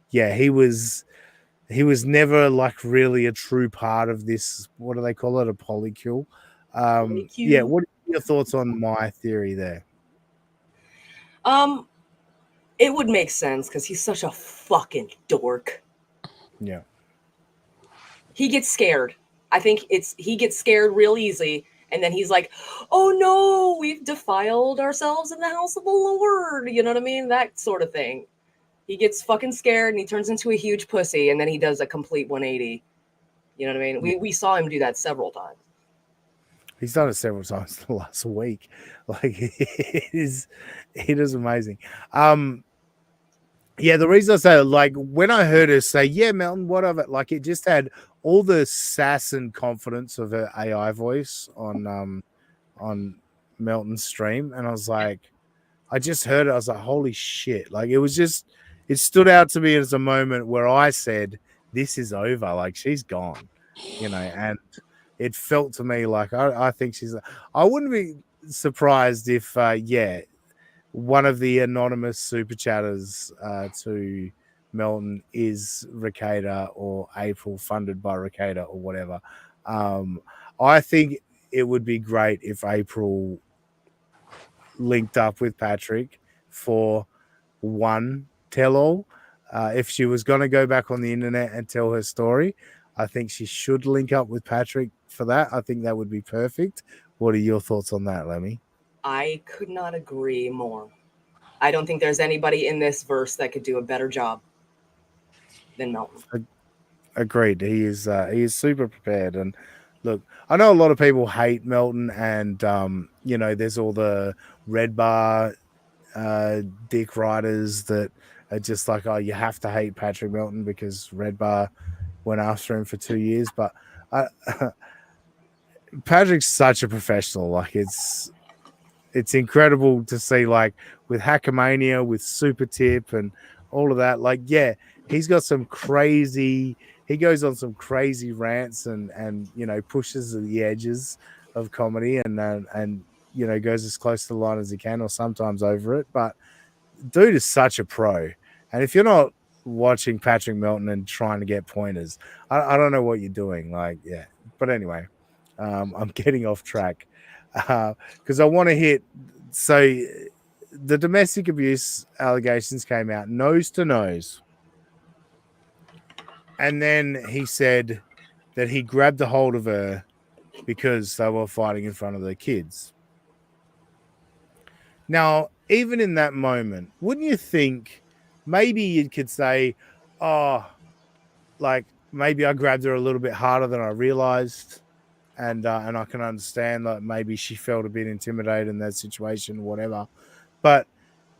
yeah, he was never like really a true part of this. What do they call it? A polycule. Yeah. What are your thoughts on my theory there? It would make sense because he's such a fucking dork. Yeah. He gets scared. I think he gets scared real easy, and then he's like, "Oh no, we've defiled ourselves in the house of the Lord." You know what I mean? That sort of thing. He gets fucking scared and he turns into a huge pussy, and then he does a complete 180. You know what I mean? We saw him do that several times. He's done it several times the last week. Like it is amazing. Yeah, the reason I say like when I heard her say, "Yeah, Melton, what of it?" Like it just had all the sass and confidence of her AI voice on Melton's stream, and I was like, I just heard it. I was like, holy shit! Like it stood out to me as a moment where I said, "This is over. Like she's gone," you know, and it felt to me like I think she's. I wouldn't be surprised if one of the anonymous super chatters to Melton is Ricada or April, funded by Ricada or whatever. I think it would be great if April linked up with Patrick for one tell-all. If she was going to go back on the internet and tell her story, I think she should link up with Patrick for that. I think that would be perfect. What are your thoughts on that, Lemmy? I could not agree more. I don't think there's anybody in this verse that could do a better job than Melton. Agreed. He is super prepared. And look, I know a lot of people hate Melton, and there's all the red bar dick writers that are just like, oh, you have to hate Patrick Melton because Red Bar went after him for 2 years. But Patrick's such a professional. Like it's incredible to see, like with Hackamania, with Super Tip and all of that. Like, yeah, he's got some crazy, he goes on some crazy rants and pushes the edges of comedy and goes as close to the line as he can or sometimes over it. But dude is such a pro. And if you're not watching Patrick Melton and trying to get pointers, I don't know what you're doing. Like, yeah. But anyway, I'm getting off track because I want to hit. So the domestic abuse allegations came out nose to nose. And then he said that he grabbed a hold of her because they were fighting in front of their kids. Now, even in that moment, wouldn't you think maybe you could say, oh, like maybe I grabbed her a little bit harder than I realized, and I can understand that maybe she felt a bit intimidated in that situation, whatever. But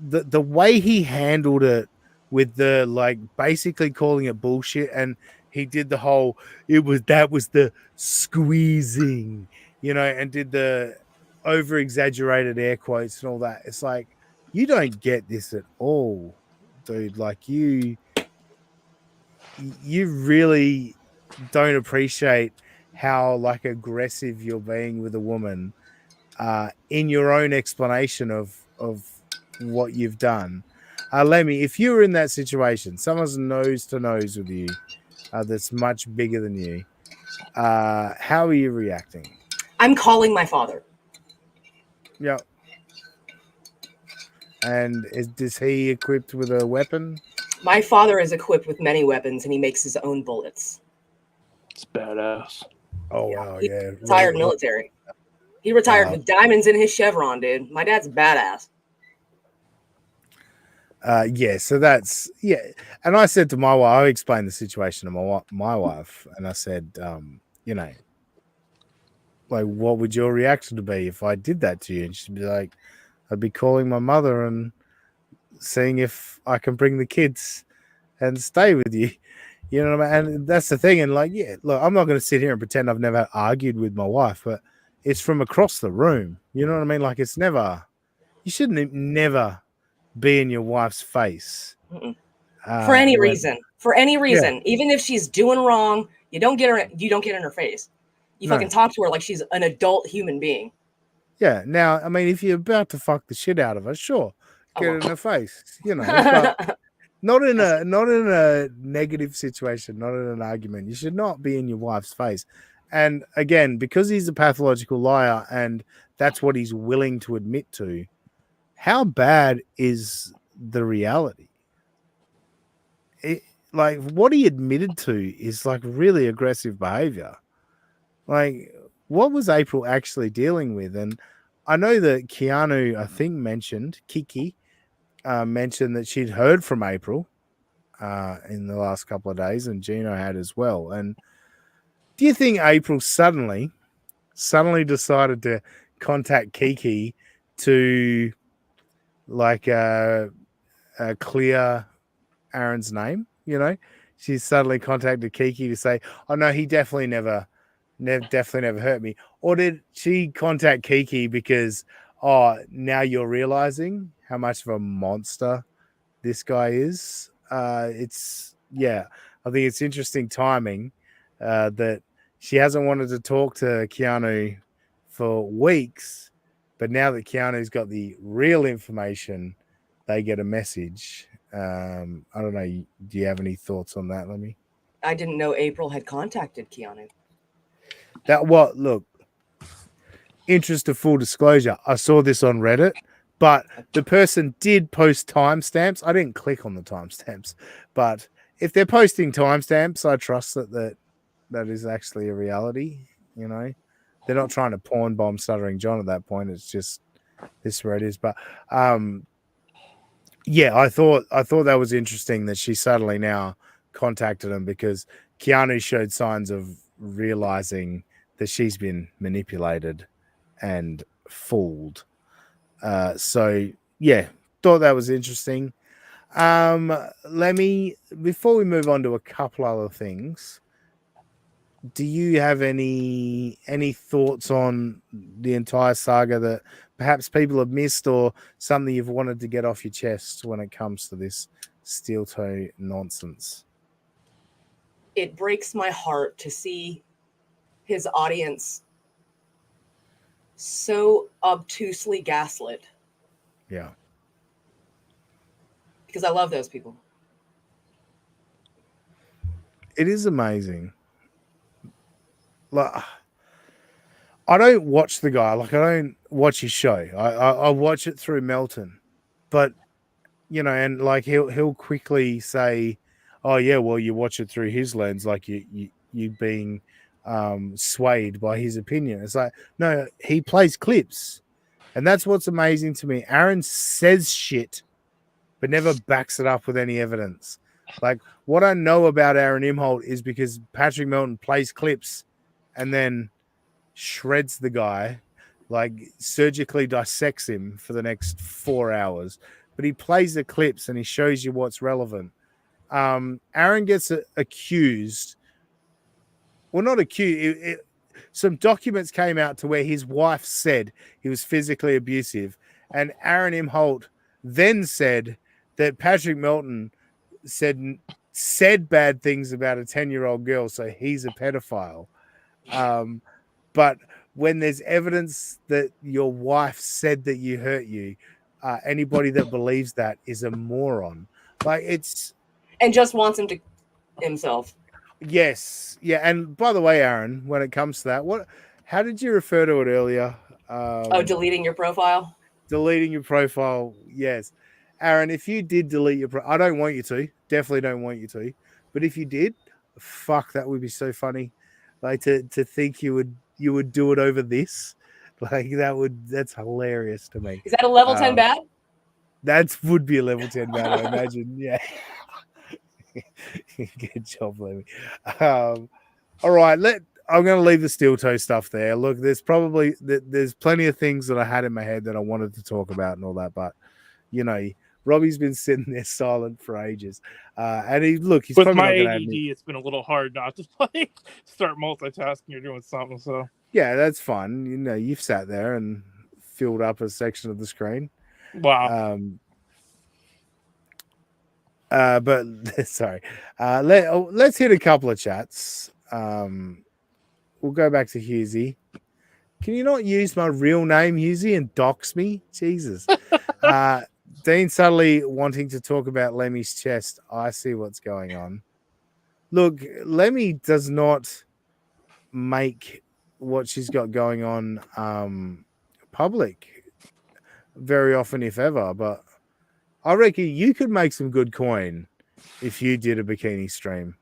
the way he handled it with the like basically calling it bullshit, and he did the whole that was the squeezing, and did the over exaggerated air quotes and all that. It's like, you don't get this at all, dude. Like you really don't appreciate how like aggressive you're being with a woman in your own explanation of what you've done. Lemmy, if you were in that situation, someone's nose to nose with you that's much bigger than you, how are you reacting? I'm calling my father. Yeah. And is he equipped with a weapon? My father is equipped with many weapons, and he makes his own bullets. It's badass. Oh, wow, He yeah. retired military. He retired with diamonds in his chevron, dude. My dad's badass. Yeah, so that's and I said to my wife, I explained the situation to my wife, and I said, you know, like, what would your reaction to be if I did that to you? And she'd be like, I'd be calling my mother and seeing if I can bring the kids and stay with you. You know what I mean? And that's the thing. And like, yeah, look, I'm not going to sit here and pretend I've never argued with my wife, but it's from across the room. You know what I mean? Like, it's never, you shouldn't never be in your wife's face. For any reason. For any reason. Yeah. Even if she's doing wrong, you don't get in her face. You fucking talk to her like she's an adult human being. Yeah. Now, I mean, if you're about to fuck the shit out of her, sure, get in her face, you know, but not in a negative situation, not in an argument. You should not be in your wife's face. And again, because he's a pathological liar and that's what he's willing to admit to, how bad is the reality? Like, what he admitted to is like really aggressive behavior. Like, what was April actually dealing with? And I know that Keanu, I think, mentioned Kiki mentioned that she'd heard from April in the last couple of days, and Gino had as well. And do you think April suddenly decided to contact Kiki to like clear Aaron's name? You know, she suddenly contacted Kiki to say, "Oh no, he definitely never hurt me." Or did she contact Kiki because, oh, now you're realizing how much of a monster this guy is? I think it's interesting timing that she hasn't wanted to talk to Keanu for weeks, but now that Keanu's got the real information, they get a message. I don't know. Do you have any thoughts on that, Lemmy? I didn't know April had contacted Keanu. Look, interest of full disclosure, I saw this on Reddit, but the person did post timestamps. I didn't click on the timestamps, but if they're posting timestamps, I trust that is actually a reality. You know, they're not trying to porn bomb Stuttering John at that point. It's just this where it is. But yeah, I thought that was interesting that she suddenly now contacted him because Keanu showed signs of realizing that she's been manipulated and fooled. So yeah, thought that was interesting. Lemmy, before we move on to a couple other things, do you have any thoughts on the entire saga that perhaps people have missed, or something you've wanted to get off your chest when it comes to this steel toe nonsense? It breaks my heart to see his audience so obtusely gaslit. Yeah. Because I love those people. It is amazing. Like, I don't watch the guy. Like, I don't watch his show. I watch it through Melton, but you know, and like he'll quickly say, "Oh yeah, well you watch it through his lens, like you being swayed by his opinion." It's like, no, he plays clips, and that's what's amazing to me. Aaron says shit, but never backs it up with any evidence. Like, what I know about Aaron Imholte is because Patrick Melton plays clips, and then shreds the guy, like surgically dissects him for the next 4 hours. But he plays the clips and he shows you what's relevant. Aaron gets accused. Well, not accused. Some documents came out to where his wife said he was physically abusive. And Aaron Imholte then said that Patrick Melton said bad things about a 10-year-old girl, so he's a pedophile. But when there's evidence that your wife said that you hurt you, anybody that believes that is a moron. Like, it's... And just wants him to himself. Yes. Yeah. And by the way, Aaron, when it comes to that, how did you refer to it earlier? Deleting your profile. Deleting your profile, yes. Aaron, if you did delete your I don't want you to. Definitely don't want you to. But if you did, fuck, that would be so funny. Like to think you would do it over this. Like that's hilarious to me. Is that a level 10 bad? That would be a level 10 bad, I imagine. Yeah. Good job, Lemmy. All right, I'm going to leave the steel toe stuff there. Look, there's plenty of things that I had in my head that I wanted to talk about and all that, but Robbie's been sitting there silent for ages, and he's with probably my not going to ADD. It's been a little hard not to start multitasking or doing something. So yeah, that's fun. You've sat there and filled up a section of the screen. Wow. But sorry. Let's hit a couple of chats. We'll go back to Husey. Can you not use my real name, Husey, and dox me? Jesus. Dean Sudley wanting to talk about Lemmy's chest. I see what's going on. Look, Lemmy does not make what she's got going on public very often, if ever, but I reckon you could make some good coin if you did a bikini stream.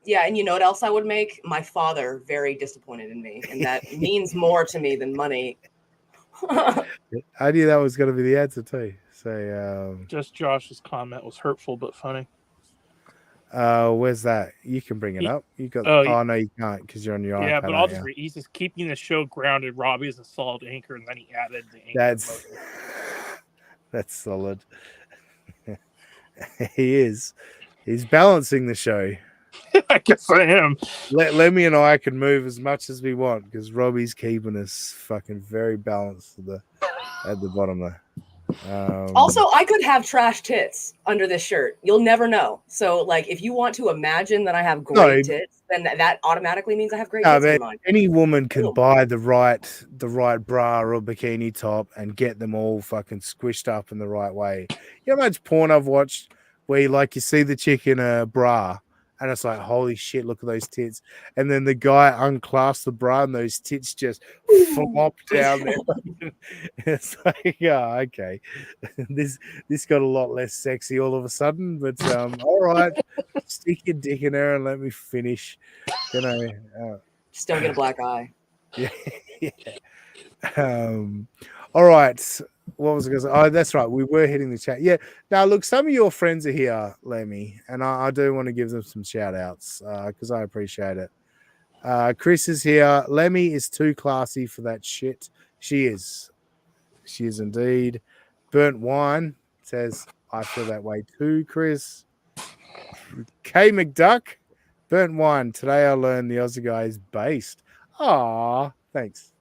Yeah, and you know what else I would make? My father very disappointed in me, and that means more to me than money. I knew that was going to be the answer too. So just Josh's comment was hurtful but funny. Where's that? You can bring it up. You got? Oh no, you can't because you're on your iPad. Yeah, but I'll just read. He's just keeping the show grounded. Robbie is a solid anchor, and then he added the anchor. That's solid. He is. He's balancing the show. I guess I am. Lemmy and I can move as much as we want because Robbie's keeping us fucking very balanced at the bottom there. Also, I could have trash tits under this shirt. You'll never know. So, like, if you want to imagine that I have great tits, then that automatically means I have great tits in mind. Any woman can buy the right bra or bikini top and get them all fucking squished up in the right way. You know how much porn I've watched where you see the chick in a bra and it's like, holy shit, look at those tits. And then the guy unclasps the bra and those tits just flop down there. It's like, yeah, okay. This got a lot less sexy all of a sudden. But all right, stick your dick in there and let me finish. Just don't get a black eye. Yeah. All right. What was I going to say? Oh, that's right. We were hitting the chat. Yeah. Now, look, some of your friends are here, Lemmy, and I do want to give them some shout outs because I appreciate it. Chris is here. Lemmy is too classy for that shit. She is. She is indeed. Burnt Wine says, I feel that way too, Chris. K McDuck, Burnt Wine. Today I learned the Aussie guy is based. Aw, thanks.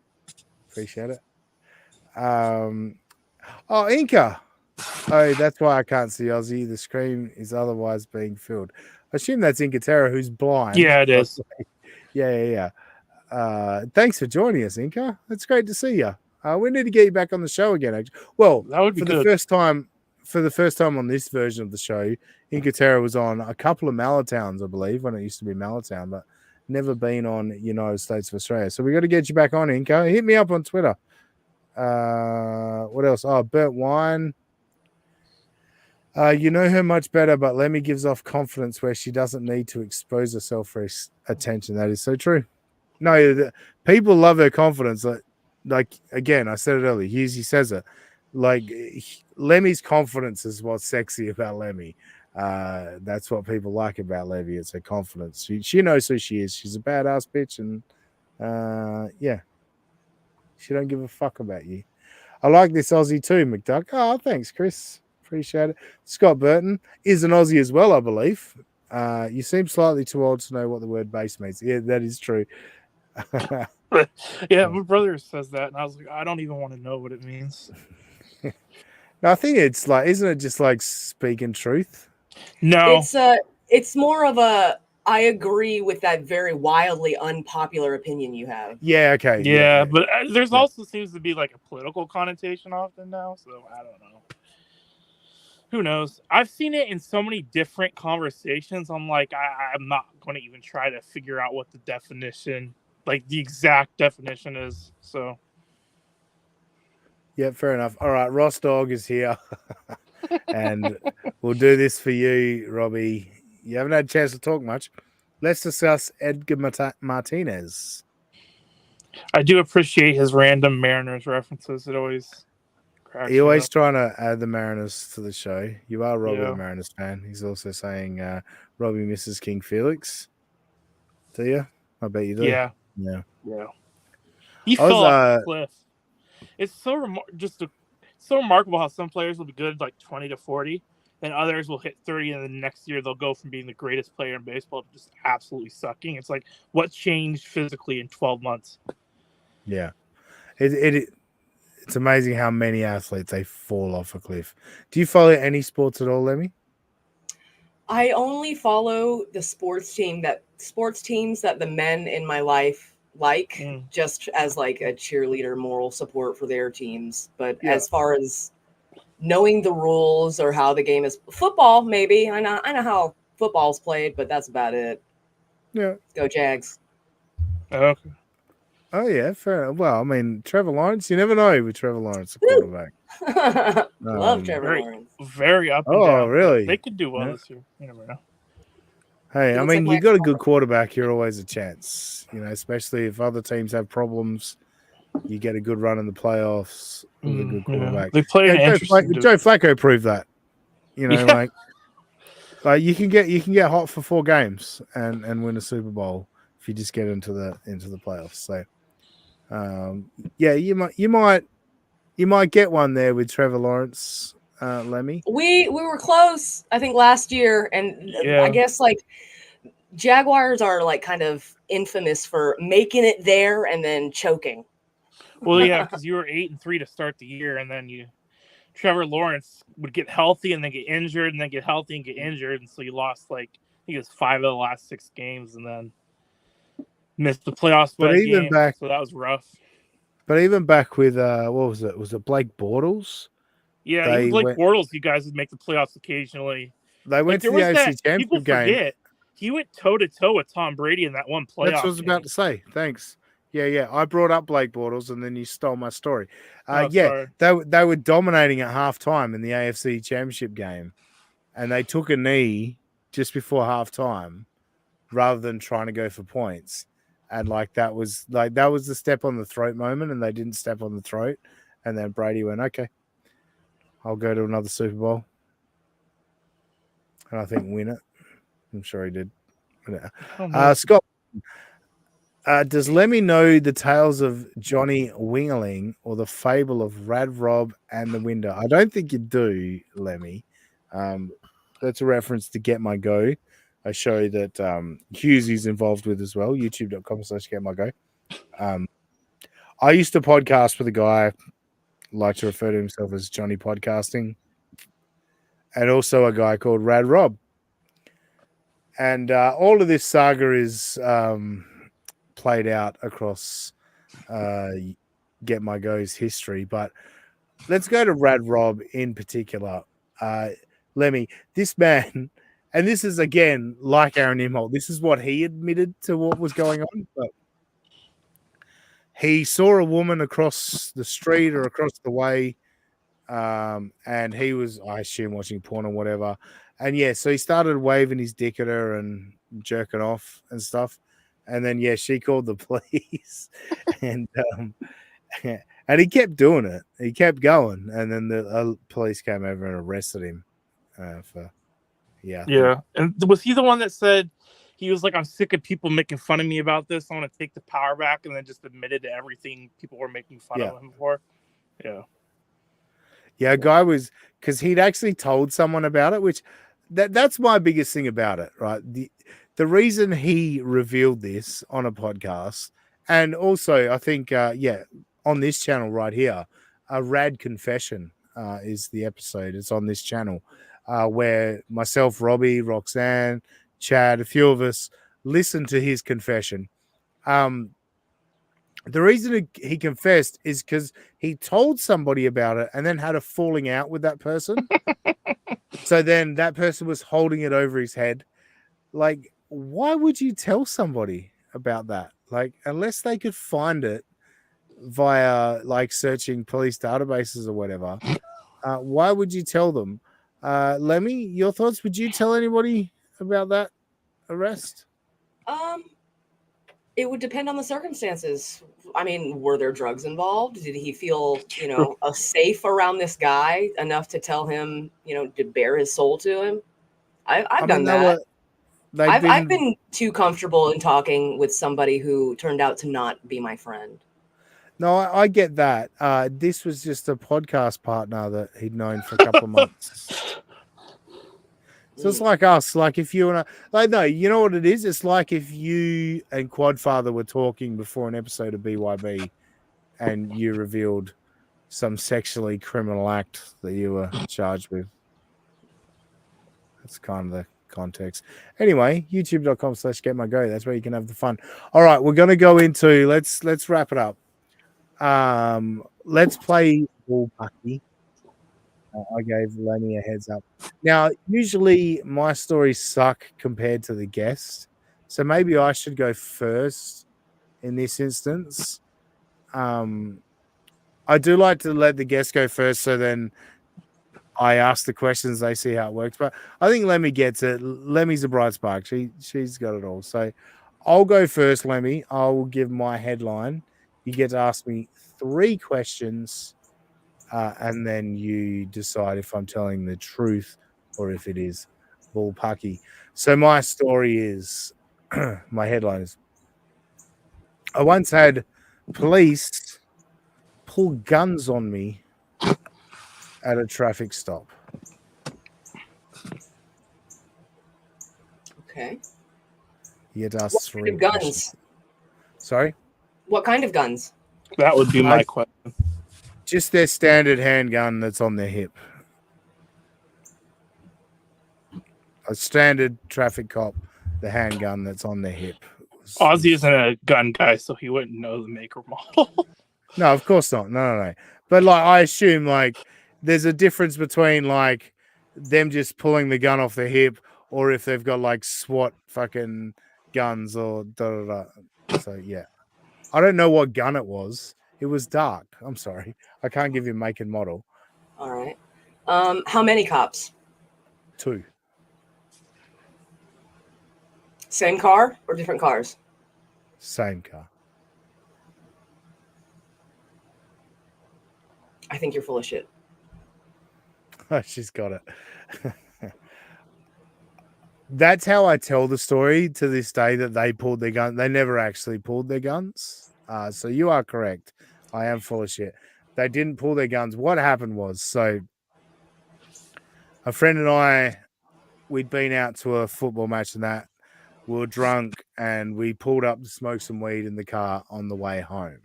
Appreciate it. Oh, Inca. Oh, that's why I can't see Aussie. The screen is otherwise being filled. I assume that's Inca Terra who's blind. Yeah, it is. Yeah. Thanks for joining us, Inca. It's great to see you. We need to get you back on the show again. Actually. Well, that would be for good. the first time on this version of the show, Inca Terra was on a couple of Malletowns, I believe, when it used to be Malletown, but never been on United States of Australia. So we got to get you back on, Inca. Hit me up on Twitter. What else? Oh, Burnt Wine. You know her much better, but Lemmy gives off confidence where she doesn't need to expose herself for attention. That is so true. No, people love her confidence. Like again, I said it earlier. He says it. Like Lemmy's confidence is what's sexy about Lemmy. That's what people like about Lemmy. It's her confidence. She knows who she is. She's a badass bitch, and yeah. She don't give a fuck about you. I like this Aussie too, McDuck. Oh, thanks, Chris. Appreciate it. Scott Burton is an Aussie as well, I believe. You seem slightly too old to know what the word base means. Yeah, that is true. Yeah, my brother says that, and I was like, I don't even want to know what it means. No, I think it's like, isn't it just like speaking truth? No, it's more of a, I agree with that very wildly unpopular opinion you have. Yeah, okay. Yeah. But there's also seems to be like a political connotation often now, so I don't know. Who knows? I've seen it in so many different conversations. I'm like, I'm not going to even try to figure out what the definition, like the exact definition is. So Yeah, fair enough. All right, Ross Dog is here, and we'll do this for you, Robbie. You haven't had a chance to talk much. Let's discuss Edgar Martinez. I do appreciate his random Mariners references. It always cracks He me always up. trying to add the Mariners to the show. You are Robbie, Yeah. a Mariners fan. He's also saying Robbie misses King Felix. Do you? I bet you do. Yeah. Yeah. He I was, fell off a cliff. It's so so remarkable how some players will be good like 20 to 40, then others will hit 30, and the next year they'll go from being the greatest player in baseball to just absolutely sucking. It's like what changed physically in 12 months. Yeah. It's amazing how many athletes they fall off a cliff. Do you follow any sports at all, Lemmy? I only follow the sports teams that the men in my life just as like a cheerleader moral support for their teams. But as far as knowing the rules or how the game is, football, maybe I know how football's played, but that's about it. Yeah. Go Jags. Okay. Oh yeah, fair enough. Well, I mean, Trevor Lawrence, you never know with Trevor Lawrence, the quarterback. Love Trevor Lawrence. Very up and down. Oh, really? They could do well this year. You never know. Hey, I mean, you got a good quarterback, you're always a chance. You know, especially if other teams have problems, you get a good run in the playoffs with a good quarterback. They play an interesting. Joe Flacco proved that. You know, like you can get hot for 4 games and win a Super Bowl if you just get into the playoffs. So, yeah, you might get one there with Trevor Lawrence, Lemmy. We were close, I think, last year, and I guess like Jaguars are like kind of infamous for making it there and then choking. Well, yeah, because you were 8-3 to start the year, and then Trevor Lawrence would get healthy and then get injured, and then get healthy and get injured, and so you lost like I think it was 5 of the last 6 games, and then missed the playoffs by a game. So that was rough. But even back with what was it? Was it Blake Bortles? Yeah, even Blake Bortles, you guys would make the playoffs occasionally. They went to the AFC Championship people forget, he went toe-to-toe with Tom Brady in that one playoff. That's what I was about to say. Thanks. Yeah. I brought up Blake Bortles, and then you stole my story. Sorry. They were dominating at halftime in the AFC Championship game, and they took a knee just before halftime rather than trying to go for points. And that was the step on the throat moment, and they didn't step on the throat. And then Brady went, okay, I'll go to another Super Bowl. And I think win it. I'm sure he did. Scott, does Lemmy know the tales of Johnny Wingerling or the fable of Rad Rob and the Window? I don't think you do, Lemmy. That's a reference to Get My Go, a show that Hughes is involved with as well, youtube.com/getmygo. I used to podcast with a guy, like to refer to himself as Johnny Podcasting, and also a guy called Rad Rob. And all of this saga is played out across Get My Go's history. But let's go to Rad Rob in particular. Lemmy, this man, and this is, again, like Aaron Imholte, this is what he admitted to what was going on. But he saw a woman across the street or across the way, and he was, I assume, watching porn or whatever. And yeah, so he started waving his dick at her and jerking off and stuff. And then, yeah, she called the police, and he kept doing it. He kept going, and then the police came over and arrested him Yeah. And was he the one that said he was like, I'm sick of people making fun of me about this. I want to take the power back, and then just admitted to everything people were making fun of him for? Yeah, a guy was, because he'd actually told someone about it, which that's my biggest thing about it, right? The reason he revealed this on a podcast, and also I think, on this channel right here, a Rad Confession is the episode. It's on this channel where myself, Robbie, Roxanne, Chad, a few of us listened to his confession. The reason he confessed is because he told somebody about it and then had a falling out with that person. So then that person was holding it over his head. Like, why would you tell somebody about that? Like, unless they could find it via like searching police databases or whatever, why would you tell them? Lemmy, your thoughts? Would you tell anybody about that arrest? It would depend on the circumstances. I mean, were there drugs involved? Did he feel, safe around this guy enough to tell him, to bare his soul to him? I've done that. I've been too comfortable in talking with somebody who turned out to not be my friend. No, I get that. This was just a podcast partner that he'd known for a couple of months. So it's like us. Like if you and no, you know what it is? It's like if you and Quadfather were talking before an episode of BYB and you revealed some sexually criminal act that you were charged with. That's kind of the context. Anyway, youtube.com/getmygo. That's where you can have the fun. All right, we're gonna go into let's wrap it up. Let's play Ball Bucky. I gave Lenny a heads up. Now, usually my stories suck compared to the guest, so maybe I should go first in this instance. I do like to let the guest go first, so then I ask the questions, they see how it works. But I think Lemmy gets it. Lemmy's a bright spark. She's got it all. So I'll go first, Lemmy. I will give my headline. You get to ask me 3 questions. And then you decide if I'm telling the truth or if it is bullpucky. So my story is, my headline is, I once had police pull guns on me at a traffic stop. Okay. You get to ask 3 kind of questions. Guns? Sorry? What kind of guns? That would be my question. Just their standard handgun that's on their hip. A standard traffic cop, the handgun that's on their hip. Ozzy isn't a gun guy, so he wouldn't know the make or model. No, of course not. No. But like, I assume like there's a difference between like them just pulling the gun off their hip, or if they've got like SWAT fucking guns or da. So yeah, I don't know what gun it was. It was dark. I'm sorry, I can't give you make and model. All right. How many cops? 2. Same car or different cars? Same car. I think you're full of shit. Oh, she's got it. That's how I tell the story to this day, that they pulled their gun. They never actually pulled their guns. So you are correct. I am full of shit. They didn't pull their guns. What happened was, so a friend and I, we'd been out to a football match and that. We were drunk and we pulled up to smoke some weed in the car on the way home.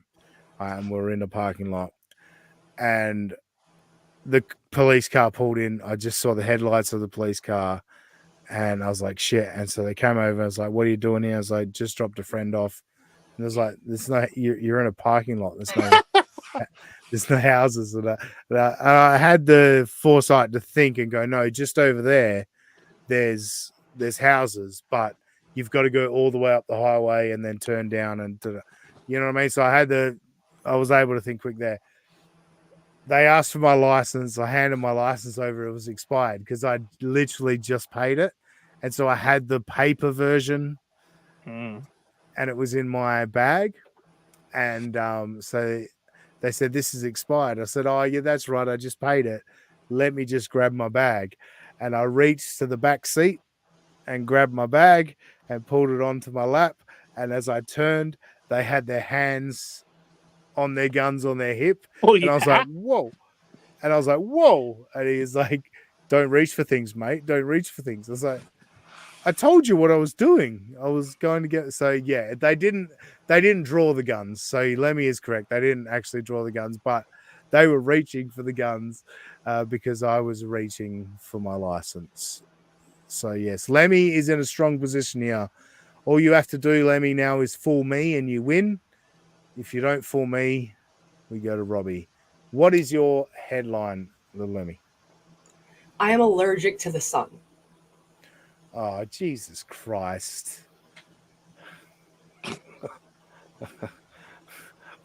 And we were in the parking lot. And the police car pulled in. I just saw the headlights of the police car. And I was like, shit. And so they came over. I was like, what are you doing here? I was like, just dropped a friend off. And it was like, you're in a parking lot. There's no houses. And I had the foresight to think and go, no, just over there, there's houses, but you've got to go all the way up the highway and then turn down and you know what I mean? So I was able to think quick there. They asked for my license. I handed my license over. It was expired because I literally just paid it. And so I had the paper version and it was in my bag. And so they said, this is expired. I said, oh, yeah, that's right. I just paid it. Let me just grab my bag. And I reached to the back seat and grabbed my bag and pulled it onto my lap. And as I turned, they had their hands on their guns on their hip. Oh, and I was like, whoa. And I was like, whoa. And he's like, don't reach for things, mate. Don't reach for things. I was like, I told you what I was doing. I was going to get, so yeah, they didn't draw the guns. So Lemmy is correct. They didn't actually draw the guns, but they were reaching for the guns because I was reaching for my license. So yes, Lemmy is in a strong position here. All you have to do, Lemmy, now is fool me and you win. If you don't fool me, we go to Robbie. What is your headline, little Lemmy? I am allergic to the sun. Oh, Jesus Christ.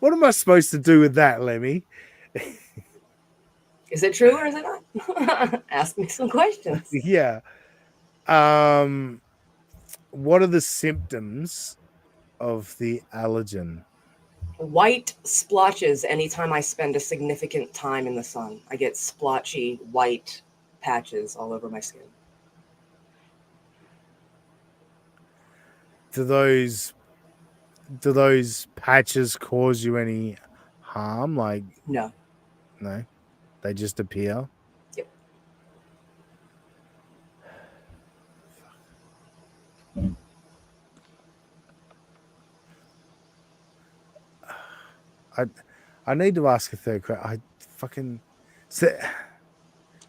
What am I supposed to do with that, Lemmy? Is it true or is it not? Ask me some questions. Yeah. What are the symptoms of the allergen? White splotches anytime I spend a significant time in the sun. I get splotchy white patches all over my skin. Do those patches cause you any harm? Like, no, they just appear. Yep. I need to ask a third question. I fucking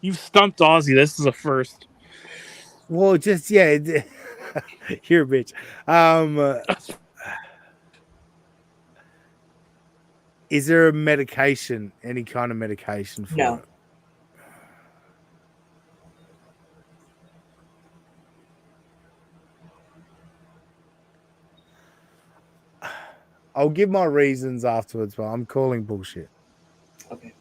You've stumped Ozzy. This is a first. Well, just you're a bitch. Is there a medication, any kind of medication for No. it? I'll give my reasons afterwards, but I'm calling bullshit. Okay.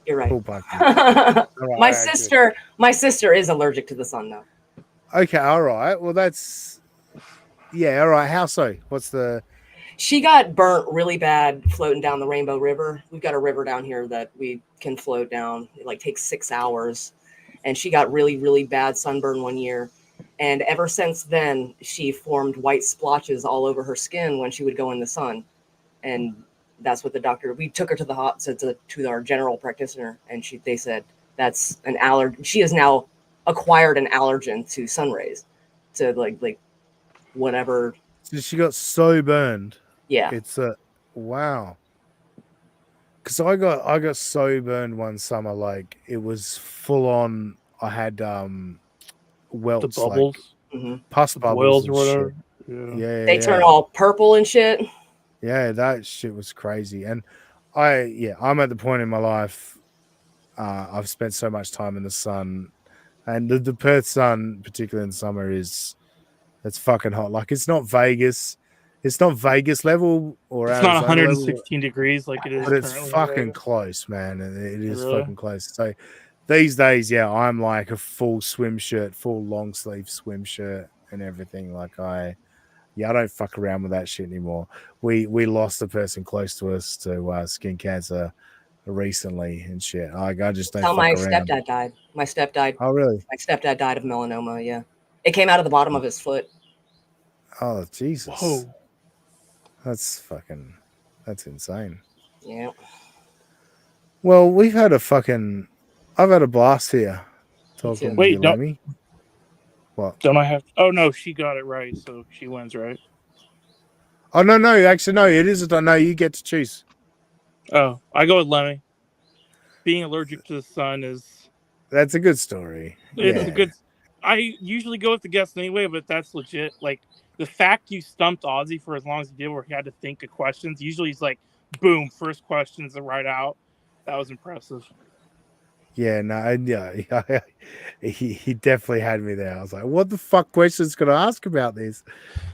You're right. Right, my sister is allergic to the sun, though. Okay, all right. Well, that's all right. How so? What's the? She got burnt really bad floating down the Rainbow River. We've got a river down here that we can float down. It like takes 6 hours, and she got really, really bad sunburn one year. And ever since then, she formed white splotches all over her skin when she would go in the sun. And that's what the doctor, we took her to the to our general practitioner, and they said that's an allergen. She has now acquired an allergen to sun rays, to like whatever. So she got so burned. Yeah. It's a wow. Because I got so burned one summer, like it was full on. I had welts, The bubbles, like pus bubbles or whatever. Yeah, they turn all purple and shit. Yeah, that shit was crazy. And I'm at the point in my life. I've spent so much time in the sun, and the Perth sun, particularly in summer, it's fucking hot. Like it's not Vegas. It's not Vegas level or it's Arizona not 116 level, degrees like it is, but it's fucking close, man. It is really? fucking close. So these days, I'm like a full swim shirt, full long sleeve swim shirt, and everything. Like I don't fuck around with that shit anymore. We lost a person close to us to skin cancer recently and shit. I just don't. That's how fuck my around. stepdad died. My stepdad. Oh really? My stepdad died of melanoma. Yeah, it came out of the bottom of his foot. Oh Jesus! Whoa. That's insane. Yeah. Well, I've had a blast here talking to you, Lemmy. What? Don't I have? Oh no, she got it right, so she wins, right? Oh no, actually no, it isn't. No, you get to choose. Oh, I go with Lemmy. Being allergic to the sun That's a good story. It's a good. I usually go with the guest anyway, but that's legit. Like the fact you stumped Ozzy for as long as you did, where he had to think of questions. Usually he's like, boom, first question's right out. That was impressive. Yeah, no, he definitely had me there. I was like, what the fuck questions could I ask about this?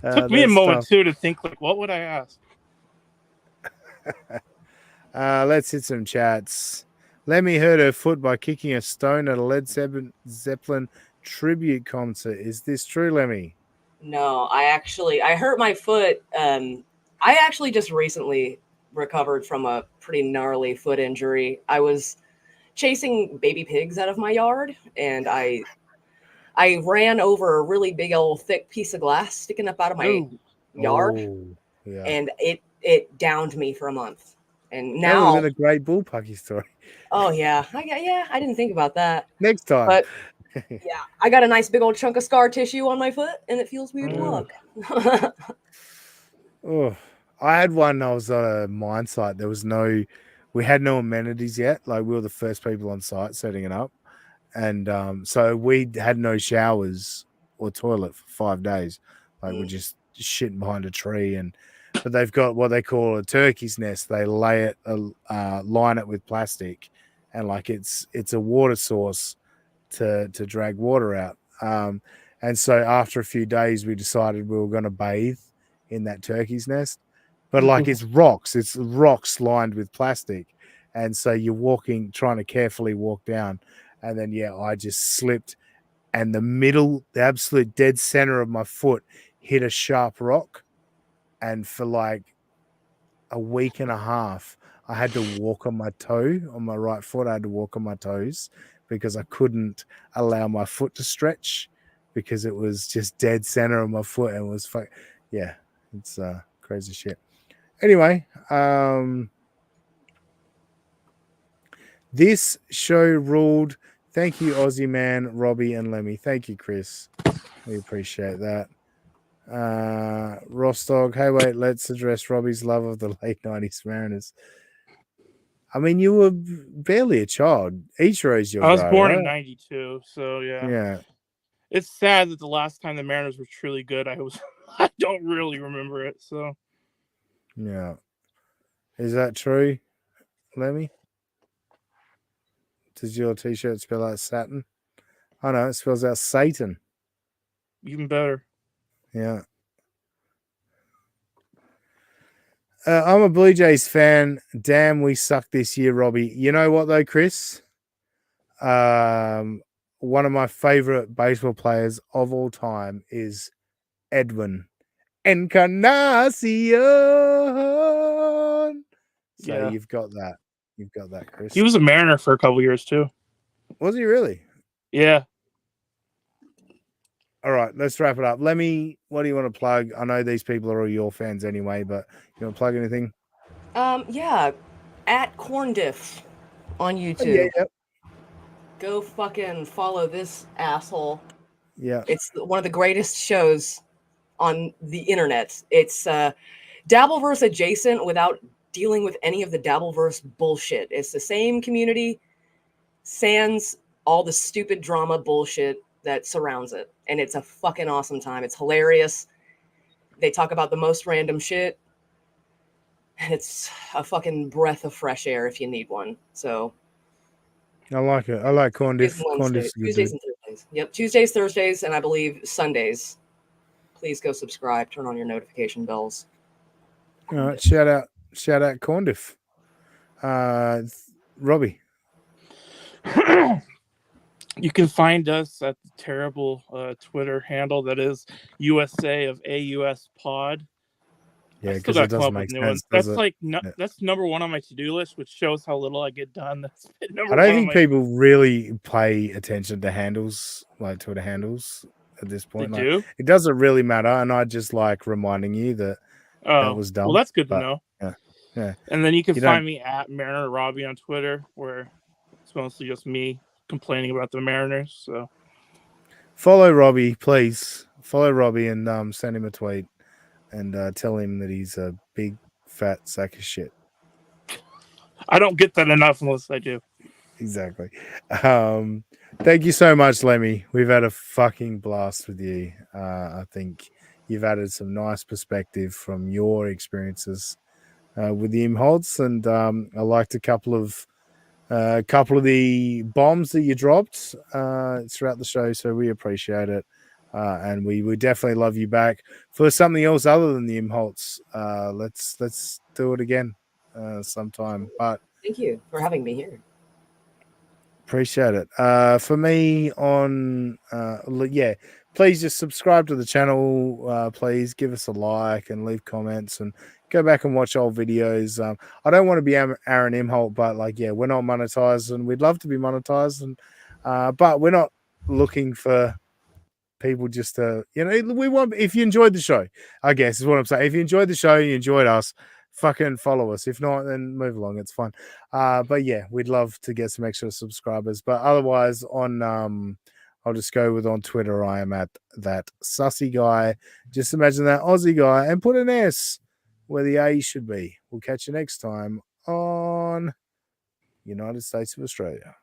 Took me a moment too to think, like, what would I ask? Let's hit some chats. Lemmy hurt her foot by kicking a stone at a Led Zeppelin tribute concert. Is this true, Lemmy? No, I hurt my foot. I actually just recently recovered from a pretty gnarly foot injury. I was chasing baby pigs out of my yard, and I ran over a really big old thick piece of glass sticking up out of my yard, and it downed me for a month. And now that would have been a great bullpucky story. Oh yeah, I didn't think about that. Next time, but yeah, I got a nice big old chunk of scar tissue on my foot, and it feels weird to walk. Oh, I had one. I was on a mine site. We had no amenities yet. Like we were the first people on site setting it up, and so we had no showers or toilet for 5 days. Like we're just shitting behind a tree, but they've got what they call a turkey's nest. They lay it, line it with plastic, and like it's a water source to drag water out. And so after a few days, we decided we were going to bathe in that turkey's nest. but like it's rocks lined with plastic. And so you're walking, trying to carefully walk down. And then, yeah, I just slipped. And the absolute dead center of my foot hit a sharp rock. And for like a week and a half, I had to walk on my toe, on my right foot. I had to walk on my toes because I couldn't allow my foot to stretch because it was just dead center of my foot. And it was, yeah, it's crazy shit. Anyway, this show ruled. Thank you, Aussie Man, Robbie, and Lemmy. Thank you, Chris. We appreciate that. Rostog, hey, wait, let's address Robbie's love of the late 90s Mariners. I mean, you were barely a child. Ichiro's your guy, I was born right? in 92, so yeah. Yeah. It's sad that the last time the Mariners were truly good, I don't really remember it, so. Yeah. Is that true, Lemmy? Does your t-shirt spell out Saturn? Oh, no, it spells out Satan. Even better. Yeah. I'm a Blue Jays fan. Damn, we suck this year, Robbie. You know what, though, Chris? One of my favorite baseball players of all time is Edwin Encarnacion. So yeah. You've got that, Chris. He was a Mariner for a couple years, too. Was he really? Yeah. All right, let's wrap it up. Lemmy, what do you want to plug? I know these people are all your fans anyway, but you want to plug anything? Yeah, at Corndiff on YouTube. Yeah. Go fucking follow this asshole. Yeah. It's one of the greatest shows on the internet. It's Dabbleverse adjacent without dealing with any of the Dabbleverse bullshit. It's the same community, sans all the stupid drama bullshit that surrounds it. And it's a fucking awesome time. It's hilarious. They talk about the most random shit. And it's a fucking breath of fresh air if you need one. So I like it. I like Corndiff. Tuesdays and Thursdays. Yep, Tuesdays, Thursdays, and I believe Sundays. Please go subscribe. Turn on your notification bells. All right, shout out Corndiff. Robbie. You can find us at the terrible Twitter handle that is USA of AUS Pod. Yeah, because it doesn't make sense. That's that's number one on my to-do list, which shows how little I get done. That's I don't think people really pay attention to handles, like Twitter handles, at this point. They do? It doesn't really matter, and I just like reminding you that that was dumb. Well, that's good to know. Yeah. And then you can find me at Mariner Robbie on Twitter, where it's mostly just me complaining about the Mariners. So follow Robbie, please. Follow Robbie and send him a tweet and tell him that he's a big fat sack of shit. I don't get that enough unless I do. Exactly. Thank you so much, Lemmy. We've had a fucking blast with you. I think you've added some nice perspective from your experiences with the Imholtes, and I liked a couple of the bombs that you dropped throughout the show, so we appreciate it. And we would definitely love you back for something else other than the Imholtes. Let's do it again sometime. But thank you for having me here. Appreciate it. For me please just subscribe to the channel. Please give us a like and leave comments and go back and watch old videos. I don't want to be Aaron Imholte, but we're not monetized, and we'd love to be monetized, and but we're not looking for people just to, we want, if you enjoyed the show, I guess is what I'm saying. If you enjoyed the show, you enjoyed us, fucking follow us. If not, then move along. It's fine. But yeah, we'd love to get some extra subscribers. But otherwise, I'll just go with on Twitter. I am at that sussy guy. Just imagine that Aussie guy and put an S where the A should be. We'll catch you next time on United States of Australia.